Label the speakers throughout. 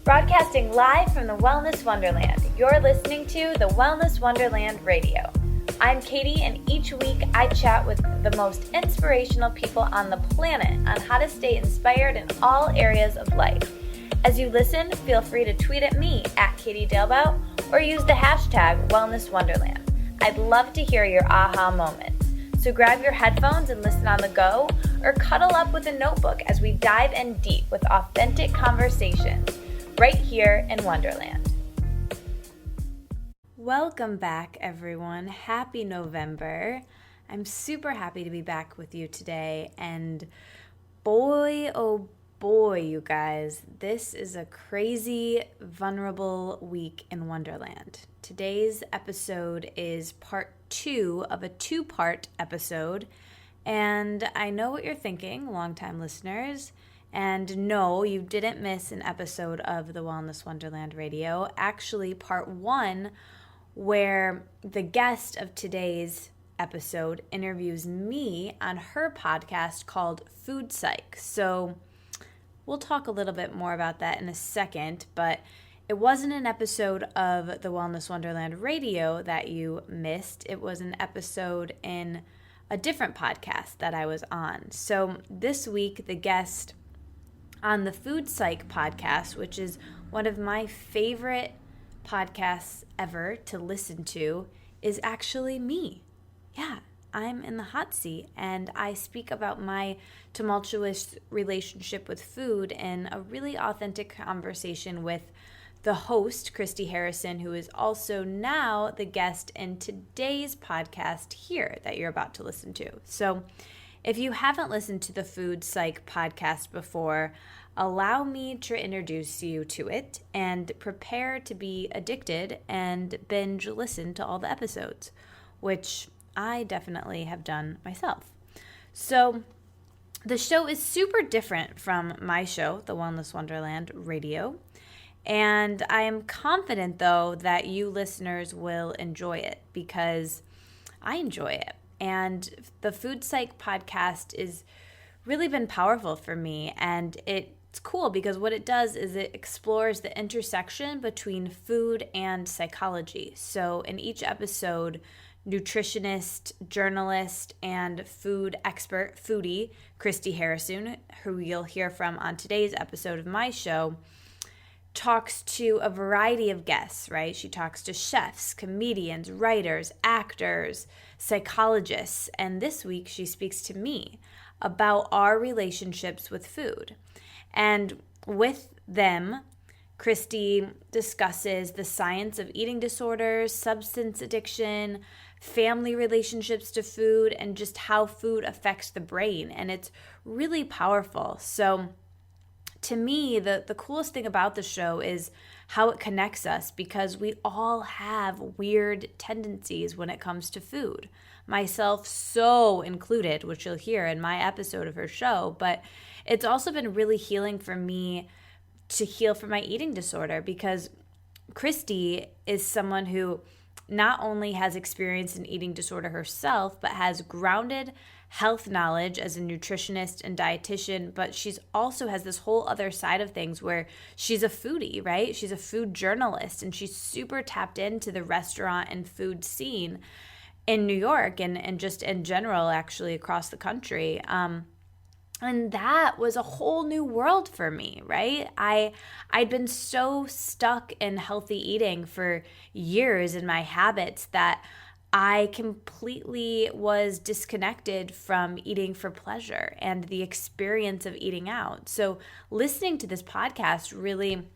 Speaker 1: Broadcasting live from the Wellness Wonderland, you're listening to the Wellness Wonderland Radio. I'm Katie, and each week I chat with the most inspirational people on the planet on how to stay inspired in all areas of life. As you listen, feel free to tweet at me at Katie Dalebout or use the hashtag Wellness Wonderland. I'd love to hear your aha moments. So grab your headphones and listen on the go, or cuddle up with a notebook as we dive in deep with authentic conversations right here in Wonderland. Welcome back, everyone. Happy November. I'm super happy to be back with you today, and boy, oh boy, you guys, this is a crazy, vulnerable week in Wonderland. Today's episode is part 2 of a 2-part episode, and I know what you're thinking, longtime listeners. And no, you didn't miss an episode of the Wellness Wonderland Radio. Actually, part 1, where the guest of today's episode interviews me on her podcast called Food Psych. So we'll talk a little bit more about that in a second, but it wasn't an episode of the Wellness Wonderland Radio that you missed. It was an episode in a different podcast that I was on. So this week, the guest on the Food Psych podcast, which is one of my favorite podcasts ever to listen to, is actually me. Yeah, I'm in the hot seat, and I speak about my tumultuous relationship with food in a really authentic conversation with the host, Christy Harrison, who is also now the guest in today's podcast here that you're about to listen to. So if you haven't listened to the Food Psych podcast before, allow me to introduce you to it and prepare to be addicted and binge listen to all the episodes, which I definitely have done myself. So the show is super different from my show, the Wellness Wonderland Radio, and I am confident, though, that you listeners will enjoy it because I enjoy it. And the Food Psych podcast has really been powerful for me, and it's cool because what it does is it explores the intersection between food and psychology. So in each episode, nutritionist, journalist, and food expert foodie Christy Harrison, who you'll hear from on today's episode of my show, talks to a variety of guests, right? She talks to chefs, comedians, writers, actors, psychologists, and this week she speaks to me about our relationships with food. And with them, Christy discusses the science of eating disorders, substance addiction, family relationships to food, and just how food affects the brain. And it's really powerful. So to me, the coolest thing about the show is how it connects us, because we all have weird tendencies when it comes to food. Myself so included, which you'll hear in my episode of her show. But it's also been really healing for me to heal from my eating disorder, because Christy is someone who not only has experienced an eating disorder herself, but has grounded health knowledge as a nutritionist and dietitian, but she's also has this whole other side of things where she's a foodie, right? She's a food journalist, and she's super tapped into the restaurant and food scene in New York and just in general, actually, across the country. And that was a whole new world for me, right? I'd been so stuck in healthy eating for years in my habits that I completely was disconnected from eating for pleasure and the experience of eating out. So listening to this podcast really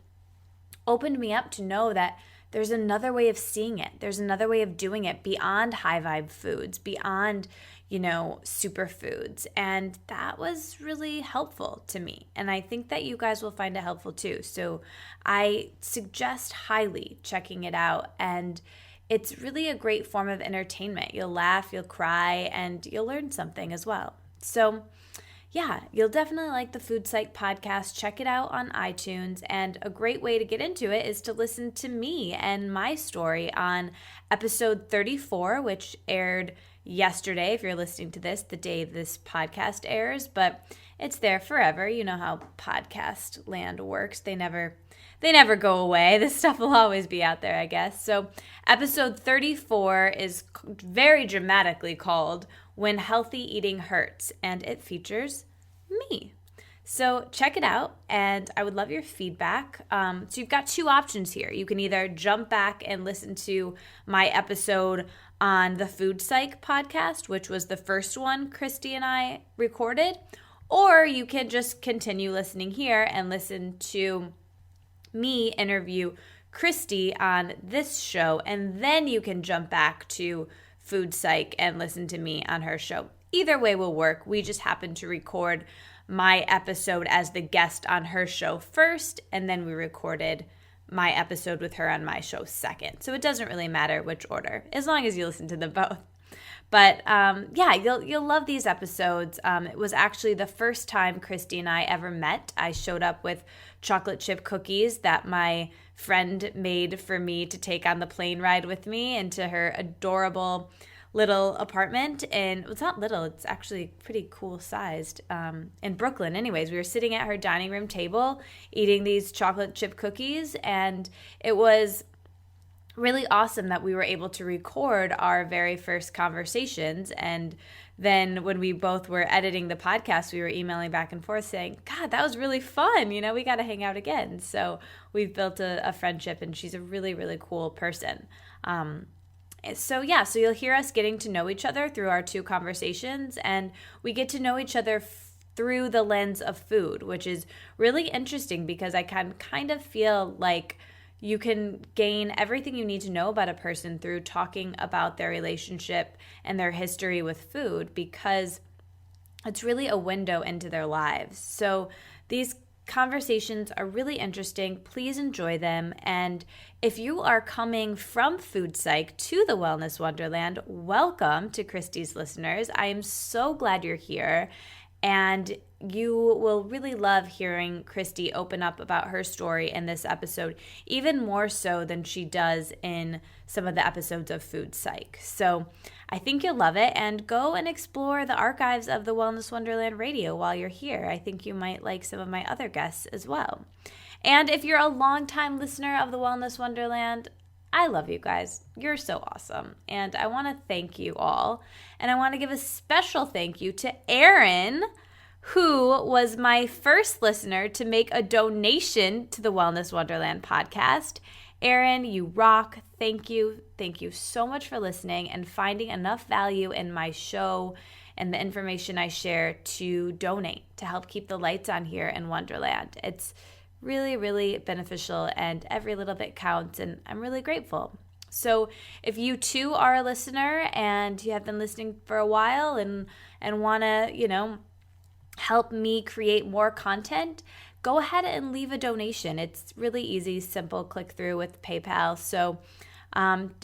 Speaker 1: opened me up to know that there's another way of seeing it. There's another way of doing it beyond high vibe foods, beyond, superfoods. And that was really helpful to me. And I think that you guys will find it helpful too. So I suggest highly checking it out. And it's really a great form of entertainment. You'll laugh, you'll cry, and you'll learn something as well. So yeah, you'll definitely like the Food Psych podcast. Check it out on iTunes. And a great way to get into it is to listen to me and my story on episode 34, which aired yesterday, if you're listening to this, the day this podcast airs. But it's there forever. You know how podcast land works. They never go away. This stuff will always be out there, I guess. So episode 34 is very dramatically called When Healthy Eating Hurts, and it features me. So check it out, and I would love your feedback. So you've got two options here. You can either jump back and listen to my episode on the Food Psych podcast, which was the first one Christy and I recorded, or you can just continue listening here and listen to me interview Christy on this show, and then you can jump back to Food Psych and listen to me on her show. Either way will work. We just happened to record my episode as the guest on her show first, and then we recorded my episode with her on my show second. So it doesn't really matter which order, as long as you listen to them both. But yeah, you'll love these episodes. It was actually the first time Christy and I ever met. I showed up with chocolate chip cookies that my friend made for me to take on the plane ride with me into her adorable little apartment. And it's not little, it's actually pretty cool sized in Brooklyn. Anyways, we were sitting at her dining room table eating these chocolate chip cookies, and it was really awesome that we were able to record our very first conversations. And then when we both were editing the podcast, we were emailing back and forth saying, God, that was really fun. You know, we got to hang out again. So we've built a friendship, and she's a really, really cool person. So you'll hear us getting to know each other through our two conversations, and we get to know each other through the lens of food, which is really interesting because I can kind of feel like you can gain everything you need to know about a person through talking about their relationship and their history with food, because it's really a window into their lives. So these conversations are really interesting. Please enjoy them. And if you are coming from Food Psych to the Wellness Wonderland, welcome to Christy's listeners. I am so glad you're here. And you will really love hearing Christy open up about her story in this episode, even more so than she does in some of the episodes of Food Psych. So I think you'll love it, and go and explore the archives of the Wellness Wonderland Radio while you're here. I think you might like some of my other guests as well. And if you're a longtime listener of the Wellness Wonderland, I love you guys. You're so awesome. And I want to thank you all. And I want to give a special thank you to Erin, who was my first listener to make a donation to the Wellness Wonderland podcast. Erin, you rock. Thank you. Thank you so much for listening and finding enough value in my show and the information I share to donate to help keep the lights on here in Wonderland. It's really, really beneficial, and every little bit counts, and I'm really grateful. So if you too are a listener and you have been listening for a while and want to, help me create more content, go ahead and leave a donation. It's really easy, simple, click through with PayPal. So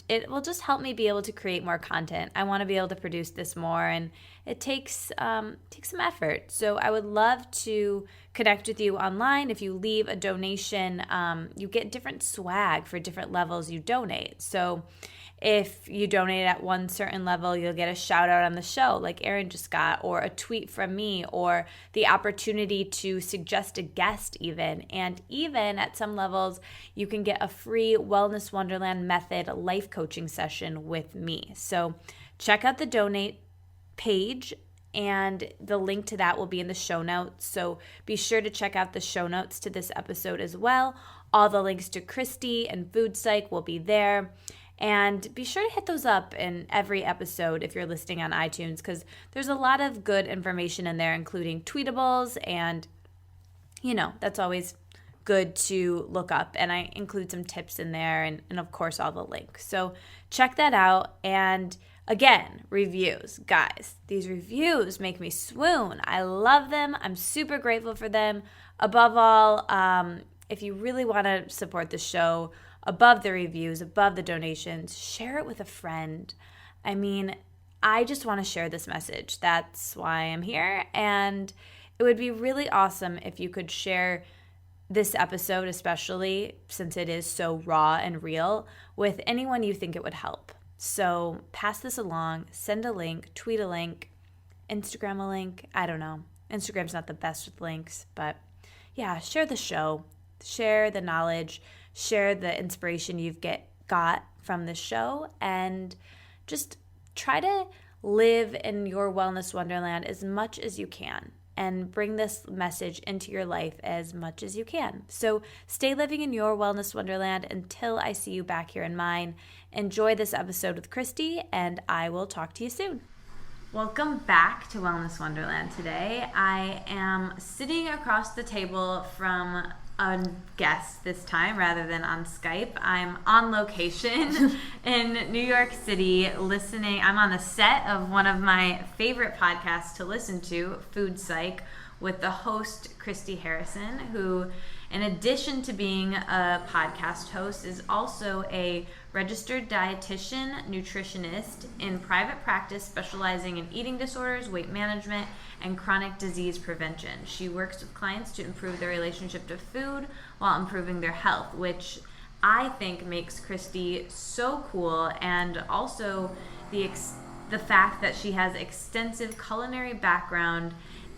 Speaker 1: it will just help me be able to create more content. I want to be able to produce this more, and it takes some effort. So I would love to connect with you online. If you leave a donation, you get different swag for different levels you donate. So if you donate at one certain level, you'll get a shout out on the show like Erin just got, or a tweet from me, or the opportunity to suggest a guest even. And even at some levels, you can get a free Wellness Wonderland Method life coaching session with me. So check out the donate page, and the link to that will be in the show notes. So be sure to check out the show notes to this episode as well. All the links to Christy and Food Psych will be there. And be sure to hit those up in every episode if you're listening on iTunes, because there's a lot of good information in there, including tweetables, and, that's always good to look up. And I include some tips in there, and of course, all the links. So check that out. And again, reviews. Guys, these reviews make me swoon. I love them. I'm super grateful for them. Above all, if you really want to support the show, above the reviews, above the donations, share it with a friend. I mean, I just want to share this message. That's why I'm here. And it would be really awesome if you could share this episode, especially since it is so raw and real, with anyone you think it would help. So pass this along, send a link, tweet a link, Instagram a link, I don't know. Instagram's not the best with links, but yeah, share the show, share the knowledge, share the inspiration you've got from the show, and just try to live in your wellness wonderland as much as you can and bring this message into your life as much as you can. So stay living in your wellness wonderland until I see you back here in mine. Enjoy this episode with Christy, and I will talk to you soon. Welcome back to Wellness Wonderland today. I am sitting across the table from a guest this time rather than on Skype. I'm on location in New York City listening. I'm on the set of one of my favorite podcasts to listen to, Food Psych, with the host Christy Harrison, who, in addition to being a podcast host, is also a registered dietitian, nutritionist in private practice specializing in eating disorders, weight management, and chronic disease prevention. She works with clients to improve their relationship to food while improving their health, which I think makes Christy so cool, and also the fact that she has extensive culinary background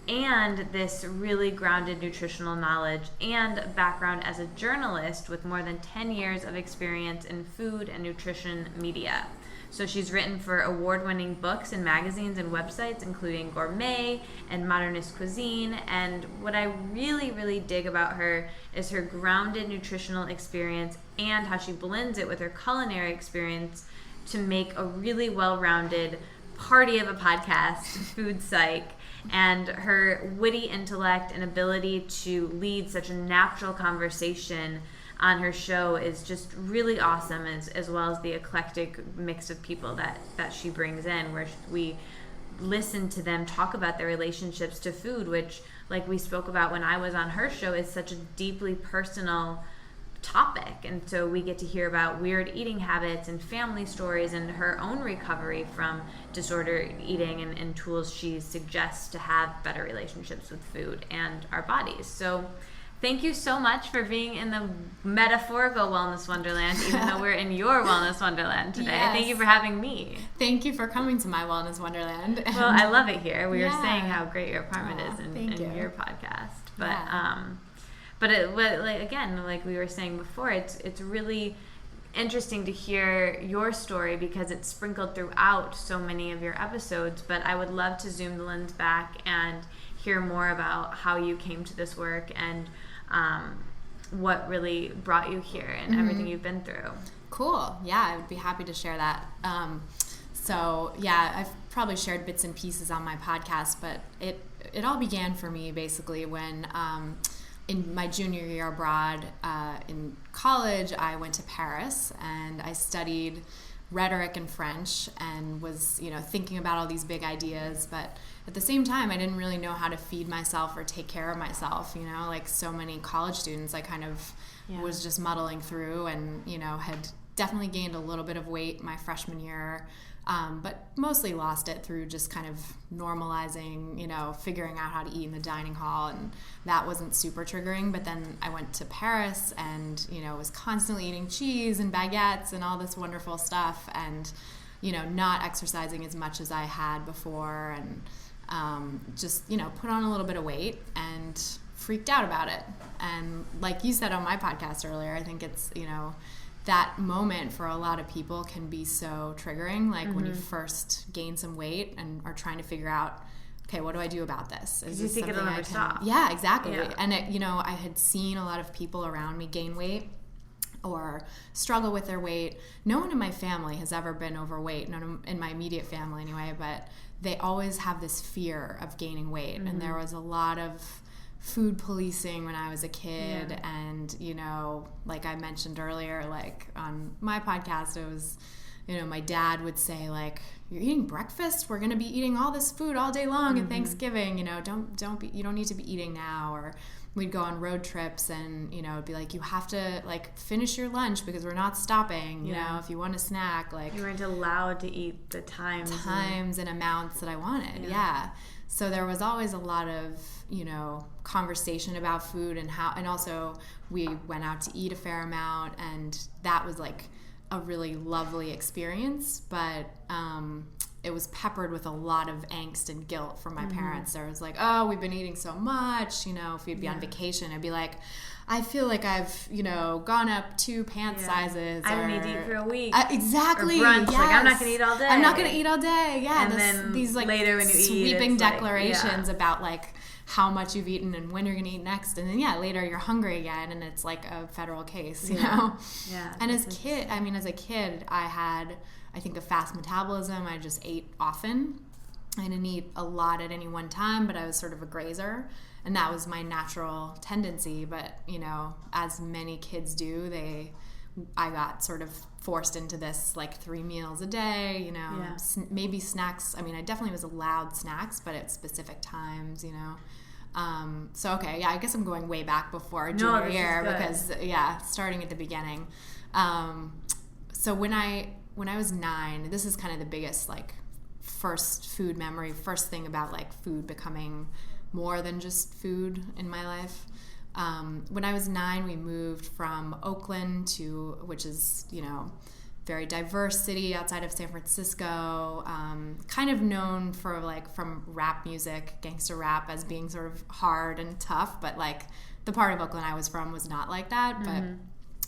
Speaker 1: and this really grounded nutritional knowledge and background as a journalist with more than 10 years of experience in food and nutrition media. So she's written for award-winning books and magazines and websites, including Gourmet and Modernist Cuisine. And what I really, really dig about her is her grounded nutritional experience and how she blends it with her culinary experience to make a really well-rounded party of a podcast, Food Psych. And her witty intellect and ability to lead such a natural conversation on her show is just really awesome, as well as the eclectic mix of people that she brings in, where we listen to them talk about their relationships to food, which, like we spoke about when I was on her show, is such a deeply personal topic. And so we get to hear about weird eating habits and family stories and her own recovery from disordered eating and tools she suggests to have better relationships with food and our bodies. So thank you so much for being in the metaphorical wellness wonderland, even though we're in your wellness wonderland today. Yes. Thank you for having me.
Speaker 2: Thank you for coming to my wellness wonderland.
Speaker 1: Well, I love it here. We were saying how great your apartment is in your podcast. But like we were saying before, it's really interesting to hear your story because it's sprinkled throughout so many of your episodes. But I would love to zoom the lens back and hear more about how you came to this work and what really brought you here and everything you've been through.
Speaker 2: Cool. Yeah, I would be happy to share that. So yeah, I've probably shared bits and pieces on my podcast, but it all began for me basically when in my junior year abroad in college, I went to Paris and I studied rhetoric and French and was, thinking about all these big ideas, but at the same time, I didn't really know how to feed myself or take care of myself, like so many college students. I kind of was just muddling through and, had definitely gained a little bit of weight my freshman year, but mostly lost it through just kind of normalizing, figuring out how to eat in the dining hall, and that wasn't super triggering. But then I went to Paris and, was constantly eating cheese and baguettes and all this wonderful stuff and, not exercising as much as I had before and just, put on a little bit of weight and freaked out about it. And like you said on my podcast earlier, I think it's, that moment for a lot of people can be so triggering, like when you first gain some weight and are trying to figure out, okay, what do I do about this?
Speaker 1: Is this something I can stop?
Speaker 2: Yeah, exactly. Yeah. And I had seen a lot of people around me gain weight or struggle with their weight. No one in my family has ever been overweight, none in my immediate family anyway, but they always have this fear of gaining weight. And there was a lot of food policing when I was a kid, and like I mentioned earlier, like on my podcast, it was my dad would say, like, you're eating breakfast, we're gonna be eating all this food all day long at Thanksgiving, you don't need to be eating now. Or we'd go on road trips and it'd be like, you have to like finish your lunch because we're not stopping, if you want a snack, like
Speaker 1: you weren't allowed to eat the times
Speaker 2: and amounts that I wanted. So there was always a lot of, conversation about food and also we went out to eat a fair amount, and that was like a really lovely experience. But it was peppered with a lot of angst and guilt from my parents. There was like, oh, we've been eating so much. You know, if we'd be on vacation, I'd be like, I feel like I've, you know, gone up 2 pant sizes.
Speaker 1: I don't need to eat for a week.
Speaker 2: Exactly.
Speaker 1: Or brunch.
Speaker 2: Yes.
Speaker 1: Like, I'm not going to eat all day.
Speaker 2: I'm not going to eat all day. Yeah.
Speaker 1: And then
Speaker 2: these like
Speaker 1: later when you
Speaker 2: sweeping
Speaker 1: eat,
Speaker 2: declarations about like how much you've eaten and when you're going to eat next. And then, later you're hungry again and it's like a federal case, you know?
Speaker 1: Yeah.
Speaker 2: And as a kid, I had, I think, a fast metabolism. I just ate often. I didn't eat a lot at any one time, but I was sort of a grazer. And that was my natural tendency. But, you know, as many kids do, I got sort of forced into this, like, 3 meals a day, you know, maybe snacks. I mean, I definitely was allowed snacks, but at specific times, you know. I guess I'm going way back before junior year because, starting at the beginning. So when I was 9, this is kind of the biggest, like, first food memory, first thing about, like, food becoming more than just food in my life. When I was 9, we moved from Oakland which is, you know, very diverse city outside of San Francisco, kind of known for, like, from rap music, gangster rap, as being sort of hard and tough, but, like, the part of Oakland I was from was not like that, but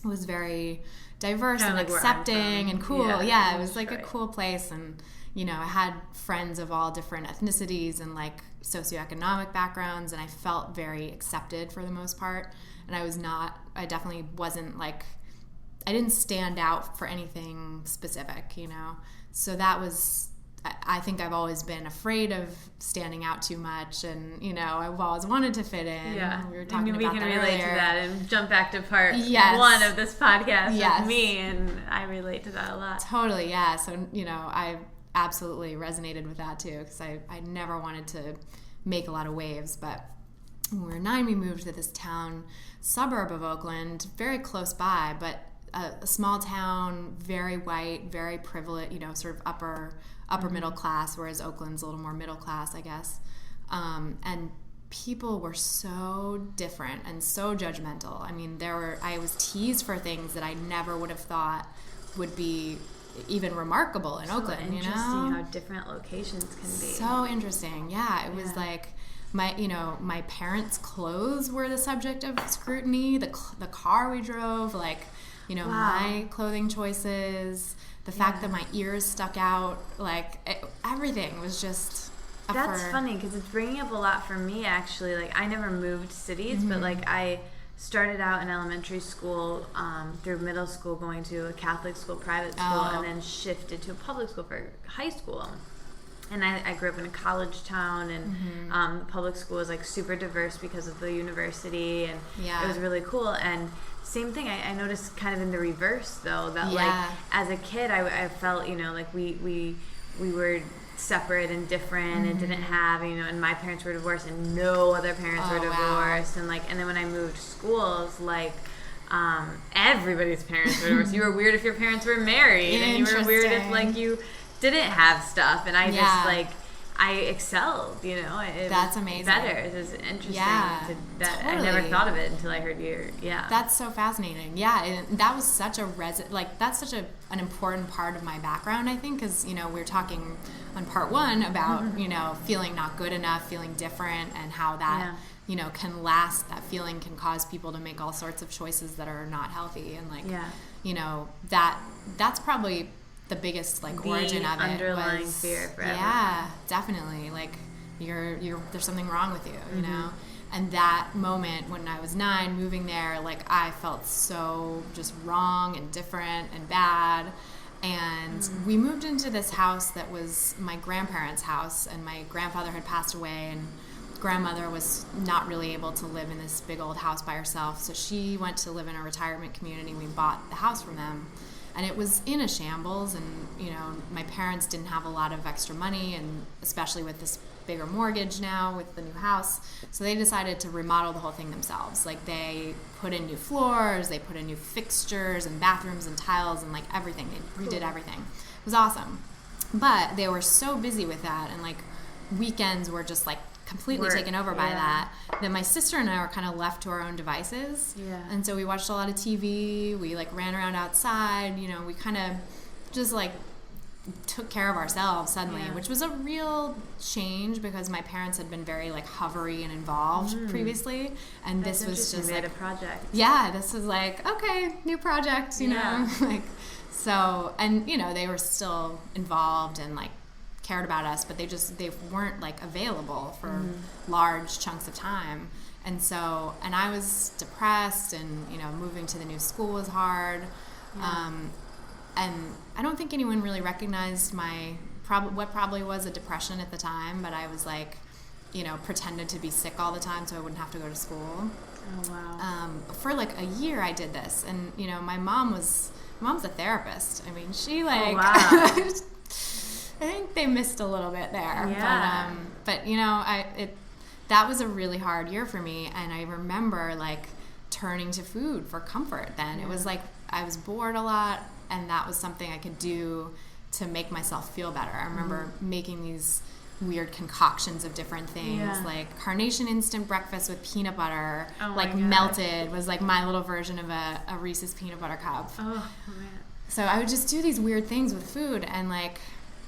Speaker 2: it was very diverse and, like, accepting and cool. Yeah, it was, like, a cool place, and, you know, I had friends of all different ethnicities and, like, socioeconomic backgrounds, and I felt very accepted for the most part, and I definitely wasn't, like, I didn't stand out for anything specific, you know, so that was, I think I've always been afraid of standing out too much, and, you know, I've always wanted to fit in.
Speaker 1: Yeah,
Speaker 2: we were talking about that
Speaker 1: relate
Speaker 2: earlier.
Speaker 1: to that and jump back to part 1 of this podcast with me, and I relate to that a lot.
Speaker 2: Totally, yeah. So, you know, I absolutely resonated with that too, because I never wanted to make a lot of waves, but when we were 9, we moved to this suburb of Oakland, very close by, but a small town, very white, very privileged, you know, sort of upper middle class, whereas Oakland's a little more middle class, I guess. And people were so different and so judgmental. I mean, I was teased for things that I never would have thought would be even remarkable in Oakland, you know?
Speaker 1: Interesting how different locations can be.
Speaker 2: So interesting. Yeah, it was like my parents' clothes were the subject of scrutiny, the car we drove, like, you know, my clothing choices, the fact that my ears stuck out, like, everything was just
Speaker 1: That's funny, because it's bringing up a lot for me, actually. Like, I never moved cities, but, like, I started out in elementary school, through middle school, going to a Catholic school, private school, and then shifted to a public school for high school. And I grew up in a college town, and the public school was, like, super diverse because of the university, and it was really cool. And same thing, I noticed kind of in the reverse, though, that, like, as a kid, I felt, you know, like, we were separate and different and didn't have, you know, and my parents were divorced and no other parents were divorced, and, like, and then when I moved schools, like, everybody's parents were divorced. You were weird if your parents were married, and you were weird if, like, you didn't have stuff, and I just, like, I excelled, you know.
Speaker 2: That's amazing.
Speaker 1: Better. It was interesting.
Speaker 2: Totally.
Speaker 1: I never thought of it until I heard
Speaker 2: That's so fascinating. Yeah, and that was such that's such an important part of my background, I think, because, you know, we were talking on part 1 about, you know, feeling not good enough, feeling different, and how that, you know, can last. That feeling can cause people to make all sorts of choices that are not healthy, and, like, you know, that's probably the biggest, like, origin of it,
Speaker 1: underlying fear for everyone.
Speaker 2: Yeah, definitely. Like, there's something wrong with you, you know. And that moment when I was 9, moving there, like, I felt so just wrong and different and bad. And we moved into this house that was my grandparents' house, and my grandfather had passed away, and grandmother was not really able to live in this big old house by herself, so she went to live in a retirement community. We bought the house from them. And it was in a shambles, and, you know, my parents didn't have a lot of extra money, and especially with this bigger mortgage now with the new house. So they decided to remodel the whole thing themselves. Like, they put in new floors, they put in new fixtures and bathrooms and tiles and, like, everything. They redid everything. It was awesome. But they were so busy with that, and, like, weekends were just, like, completely taken over by that my sister and I were kind of left to our own devices. And so we watched a lot of TV. We, like, ran around outside. You know, we kind of just, like, took care of ourselves suddenly, which was a real change because my parents had been very like hovery and involved previously, and this was just like
Speaker 1: a project.
Speaker 2: Yeah, this was like, okay, new project, you know, like, so, and you know, they were still involved and like cared about us, but they weren't like available for large chunks of time. And so, and I was depressed, and you know, moving to the new school was hard. And I don't think anyone really recognized what probably was a depression at the time, but I was like, you know, pretended to be sick all the time so I wouldn't have to go to school.
Speaker 1: Oh, wow.
Speaker 2: For like a year I did this, and you know, my mom's a therapist. I mean, she like, I think they missed a little bit there.
Speaker 1: Yeah.
Speaker 2: But you know, that was a really hard year for me, and I remember like turning to food for comfort then. It was like I was bored a lot, and that was something I could do to make myself feel better. I remember making these weird concoctions of different things, like carnation instant breakfast with peanut butter, like melted was like my little version of a Reese's peanut butter cup.
Speaker 1: Oh, man.
Speaker 2: So I would just do these weird things with food, and like,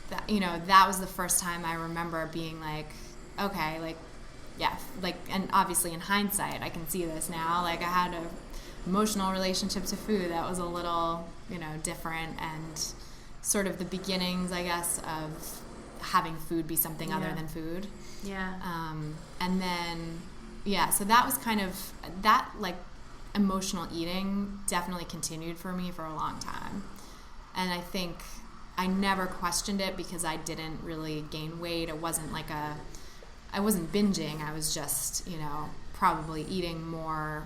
Speaker 2: that, you know, that was the first time I remember being like, okay, like, yeah, like, and obviously in hindsight, I can see this now. Like, I had a emotional relationship to food that was a little, you know, different, and sort of the beginnings, I guess, of having food be something other than food.
Speaker 1: Yeah.
Speaker 2: And then, so that was kind of, that, like, emotional eating definitely continued for me for a long time. And I think I never questioned it because I didn't really gain weight. It wasn't like I wasn't binging. I was just, you know, probably eating more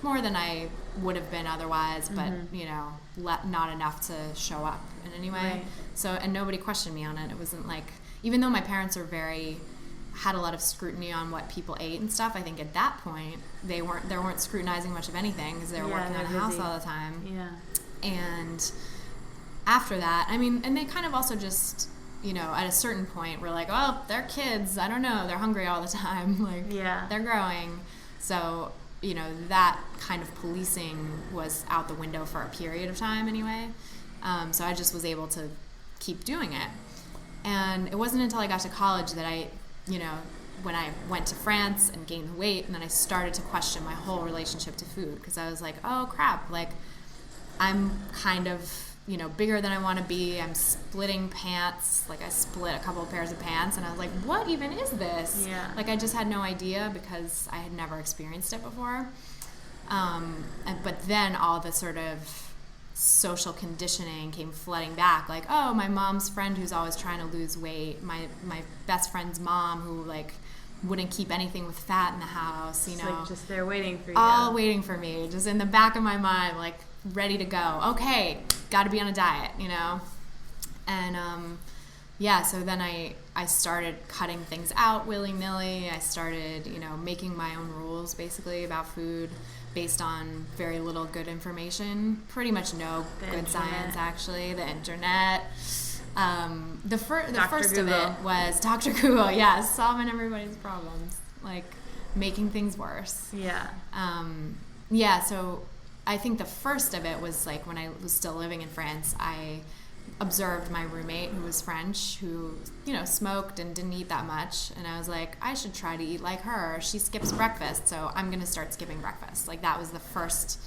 Speaker 2: than I would have been otherwise, but, you know, not enough to show up in any way.
Speaker 1: Right.
Speaker 2: So, and nobody questioned me on it. It wasn't like, even though my parents are had a lot of scrutiny on what people ate and stuff, I think at that point, they weren't scrutinizing much of anything because they were working on the house all the time.
Speaker 1: Yeah.
Speaker 2: And after that, I mean, and they kind of also just, you know, at a certain point, we're like, oh, they're kids. I don't know. They're hungry all the time. Like, they're growing. So, you know, that kind of policing was out the window for a period of time anyway. So I just was able to keep doing it. And it wasn't until I got to college that I, you know, when I went to France and gained the weight, and then I started to question my whole relationship to food, because I was like, oh, crap, like, I'm kind of, you know, bigger than I want to be. I'm splitting pants. Like, I split a couple of pairs of pants, and I was like, what even is this?
Speaker 1: Yeah.
Speaker 2: Like, I just had no idea because I had never experienced it before. But then all the sort of social conditioning came flooding back. Like, oh, my mom's friend who's always trying to lose weight. My best friend's mom who, like, wouldn't keep anything with fat in the house, you know.
Speaker 1: Like, just there waiting for you.
Speaker 2: All waiting for me, just in the back of my mind, like, ready to go. Okay, got to be on a diet, you know? And, so then I started cutting things out willy-nilly. I started, you know, making my own rules, basically, about food based on very little good information. Pretty much no good science, actually. The internet. The first of it was Dr. Google, solving everybody's problems. Like, making things worse.
Speaker 1: Yeah.
Speaker 2: So I think the first of it was like when I was still living in France, I observed my roommate who was French, who, you know, smoked and didn't eat that much. And I was like, I should try to eat like her. She skips breakfast, so I'm going to start skipping breakfast. Like, that was the first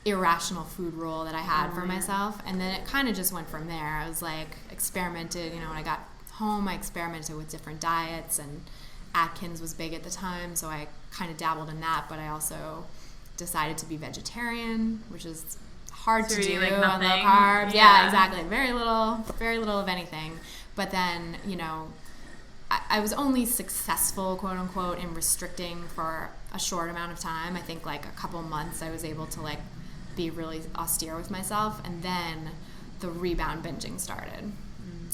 Speaker 2: irrational food rule that I had for myself. And then it kind of just went from there. I was like, experimented, you know, when I got home, I experimented with different diets, and Atkins was big at the time, so I kind of dabbled in that, but I also decided to be vegetarian, which is hard to do on low carbs. Yeah, exactly. Very little of anything. But then, you know, I was only successful, quote unquote, in restricting for a short amount of time. I think like a couple months I was able to like be really austere with myself, and then the rebound binging started.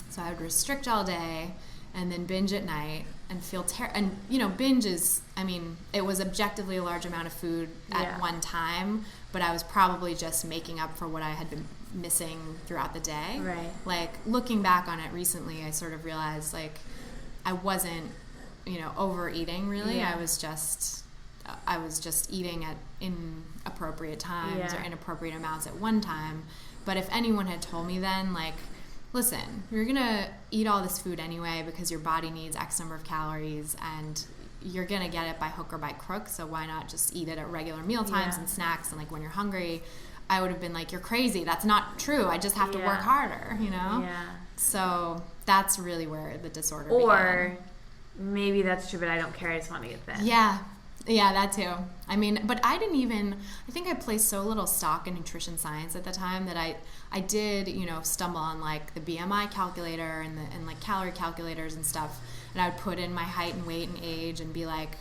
Speaker 2: So I would restrict all day and then binge at night and feel and you know, binge is, I mean, it was objectively a large amount of food at one time, but I was probably just making up for what I had been missing throughout the day.
Speaker 1: Right. Like,
Speaker 2: looking back on it recently, I sort of realized, like, I wasn't, you know, overeating really. I was just eating at inappropriate times or inappropriate amounts at one time. But if anyone had told me then, like, listen, you're going to eat all this food anyway because your body needs X number of calories, and you're going to get it by hook or by crook, so why not just eat it at regular meal times and snacks and like when you're hungry. I would have been like, you're crazy. That's not true. I just have to work harder, you know? Yeah. So that's really where the disorder began.
Speaker 1: Or maybe that's true, but I don't care. I just want to get thin.
Speaker 2: Yeah. Yeah, that too. I mean, but I think I placed so little stock in nutrition science at the time that I did, you know, stumble on like the BMI calculator and like calorie calculators and stuff. And I would put in my height and weight and age and be like,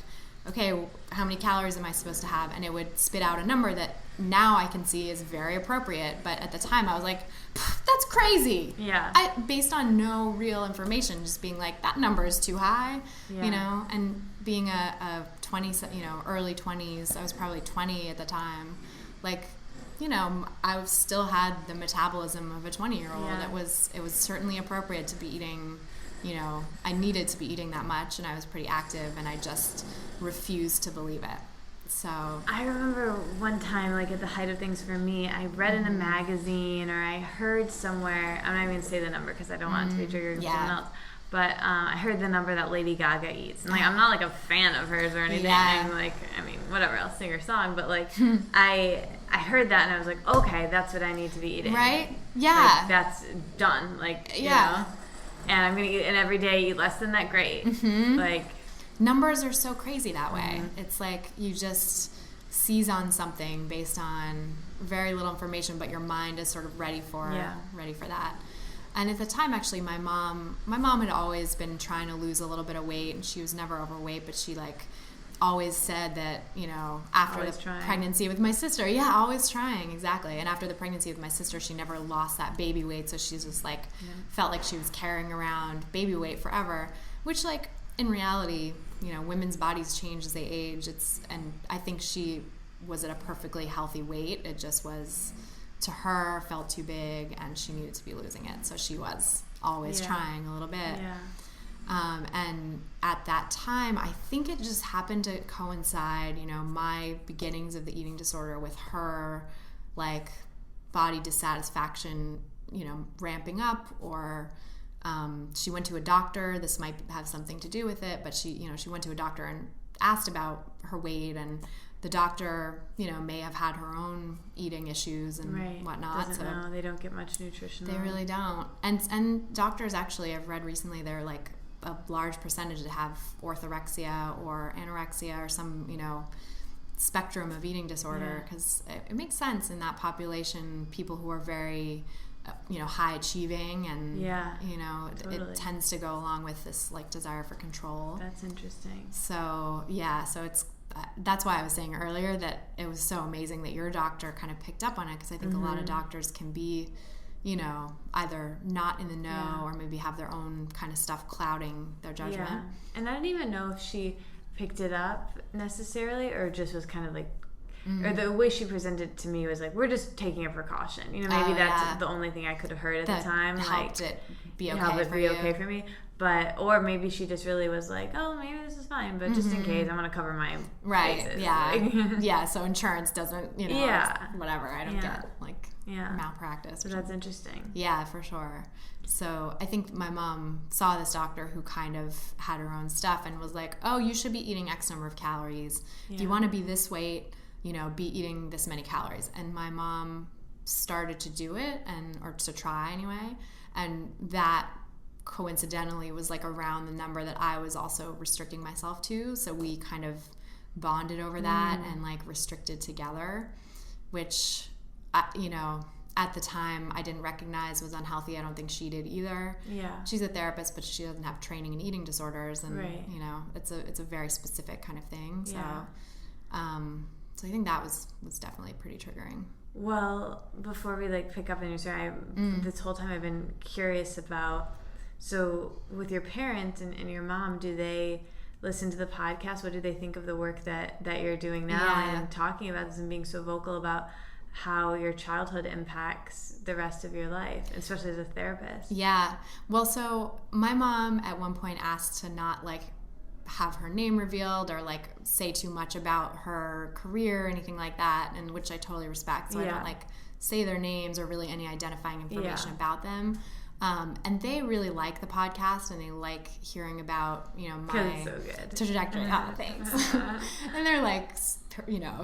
Speaker 2: okay, how many calories am I supposed to have? And it would spit out a number that now I can see is very appropriate. But at the time I was like, that's crazy. Yeah. Based on no real information, just being like, that number is too high, you know, and being a 20, you know, early 20s, I was probably 20 at the time. Like, you know, I still had the metabolism of a 20-year-old. Yeah. It was certainly appropriate to be eating, you know, I needed to be eating that much, and I was pretty active, and I just refused to believe it. So
Speaker 1: I remember one time, like at the height of things for me, I read in a magazine or I heard somewhere, I'm not even going to say the number because I don't want it to be triggering for someone else, but I heard the number that Lady Gaga eats. And like, I'm not like a fan of hers or anything. Like, I mean, whatever, I'll sing her song, but like I heard that and I was like, okay, that's what I need to be eating.
Speaker 2: Right? Yeah.
Speaker 1: Like, that's done. Like, you know, and I'm going to eat, and every day eat less than that, great. Like,
Speaker 2: numbers are so crazy that way. It's like you just seize on something based on very little information, but your mind is sort of ready for that. And at the time, actually, my mom had always been trying to lose a little bit of weight, and she was never overweight, but she like always said that, you know, after the pregnancy with my sister, always trying, exactly. And after the pregnancy with my sister, she never lost that baby weight, so she's just like felt like she was carrying around baby weight forever, which like in reality, you know, women's bodies change as they age. And I think she was at a perfectly healthy weight. It just was, to her, felt too big, and she needed to be losing it. So she was always trying a little bit. Yeah. And at that time, I think it just happened to coincide, you know, my beginnings of the eating disorder with her, like, body dissatisfaction, you know, ramping up, or she went to a doctor. This might have something to do with it, but she went to a doctor and asked about her weight, and the doctor, you know, may have had her own eating issues and whatnot.
Speaker 1: Doesn't know. They don't get much nutrition.
Speaker 2: They really don't. And doctors, actually, I've read recently, they're like a large percentage that have orthorexia or anorexia or some, you know, spectrum of eating disorder, because it makes sense in that population, people who are very, you know, high achieving, and you know, it tends to go along with this like desire for control.
Speaker 1: That's interesting.
Speaker 2: So so it's that's why I was saying earlier that it was so amazing that your doctor kind of picked up on it, because I think a lot of doctors can be, you know, either not in the know or maybe have their own kind of stuff clouding their judgment.
Speaker 1: And I don't even know if she picked it up necessarily, or just was kind of like, or the way she presented it to me was like, we're just taking a precaution. You know, maybe that's the only thing I could have heard at the time.
Speaker 2: Helped
Speaker 1: like,
Speaker 2: it be okay
Speaker 1: for me. But, or maybe she just really was like, oh, maybe this is fine, but just in case, I'm going to cover my bases.
Speaker 2: Like, so insurance doesn't, you know, whatever. I don't get, like, malpractice.
Speaker 1: So that's interesting.
Speaker 2: Yeah, for sure. So I think my mom saw this doctor who kind of had her own stuff and was like, oh, you should be eating X number of calories. If you want to be this weight, you know, be eating this many calories. And my mom started to do it, or to try anyway, and that coincidentally was like around the number that I was also restricting myself to, so we kind of bonded over that and like restricted together, which you know, at the time I didn't recognize was unhealthy. I don't think she did either. She's a therapist, but she doesn't have training in eating disorders, and you know, it's a very specific kind of thing. So so I think that was definitely pretty triggering.
Speaker 1: Well, before we like pick up on your story, this whole time I've been curious about, so with your parents and your mom, do they listen to the podcast? What do they think of the work that you're doing now, and talking about this and being so vocal about how your childhood impacts the rest of your life, especially as a therapist?
Speaker 2: Yeah. Well, so my mom at one point asked to not like have her name revealed or like say too much about her career or anything like that, and which I totally respect. So I don't like say their names or really any identifying information about them. And they really like the podcast, and they like hearing about, my
Speaker 1: so good.
Speaker 2: trajectory. Oh, thanks. And they're like,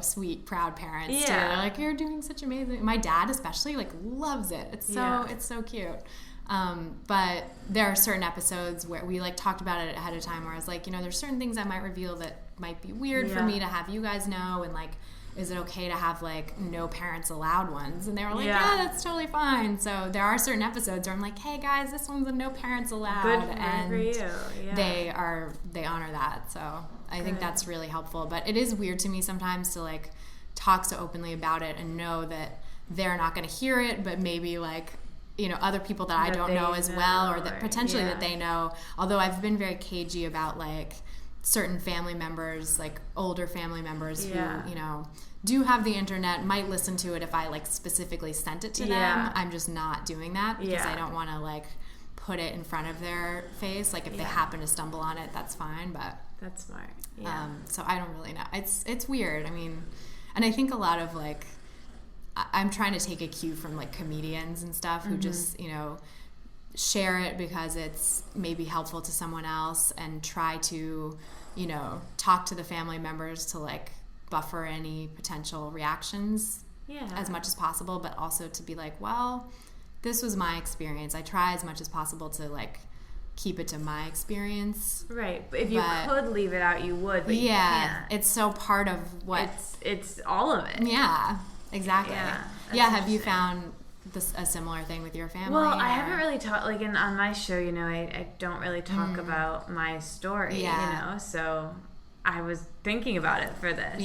Speaker 2: sweet, proud parents too. They're like, you're doing such amazing. My dad especially like loves it. It's so cute. But there are certain episodes where we like talked about it ahead of time, where I was like, there's certain things I might reveal that might be weird for me to have you guys know, and like, is it okay to have like no parents allowed ones? And they were like, yeah, that's totally fine. So there are certain episodes where I'm like, hey guys, this one's a no parents allowed.
Speaker 1: Good for you. Yeah.
Speaker 2: They honor that. So I think that's really helpful. But it is weird to me sometimes to like talk so openly about it and know that they're not going to hear it, but maybe like, other people that I don't know as well, or that potentially that they know. Although I've been very cagey about like certain family members, like older family members who, do have the internet, might listen to it if I like specifically sent it to them. I'm just not doing that because I don't want to like put it in front of their face. Like if they happen to stumble on it, that's fine, but
Speaker 1: that's smart. Yeah.
Speaker 2: So I don't really know. It's weird. I mean, and I think a lot of like, I'm trying to take a cue from like comedians and stuff who just, share it because it's maybe helpful to someone else, and try to, talk to the family members to like buffer any potential reactions as much as possible, but also to be like, well, this was my experience. I try as much as possible to like keep it to my experience.
Speaker 1: Right. But if you could leave it out, you would, but you can't.
Speaker 2: It's so part of what...
Speaker 1: It's all of it.
Speaker 2: Yeah, exactly. Yeah, have you found a similar thing with your family?
Speaker 1: Well, I haven't really talked, like on my show, I don't really talk about my story, so I was thinking about it for this,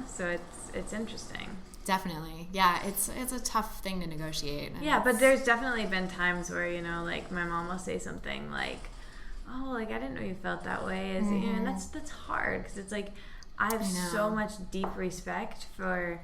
Speaker 1: so it's interesting.
Speaker 2: Definitely. Yeah, it's a tough thing to negotiate.
Speaker 1: Yeah, but there's definitely been times where, like my mom will say something like, oh, like I didn't know you felt that way. And that's hard because it's like I have so much deep respect for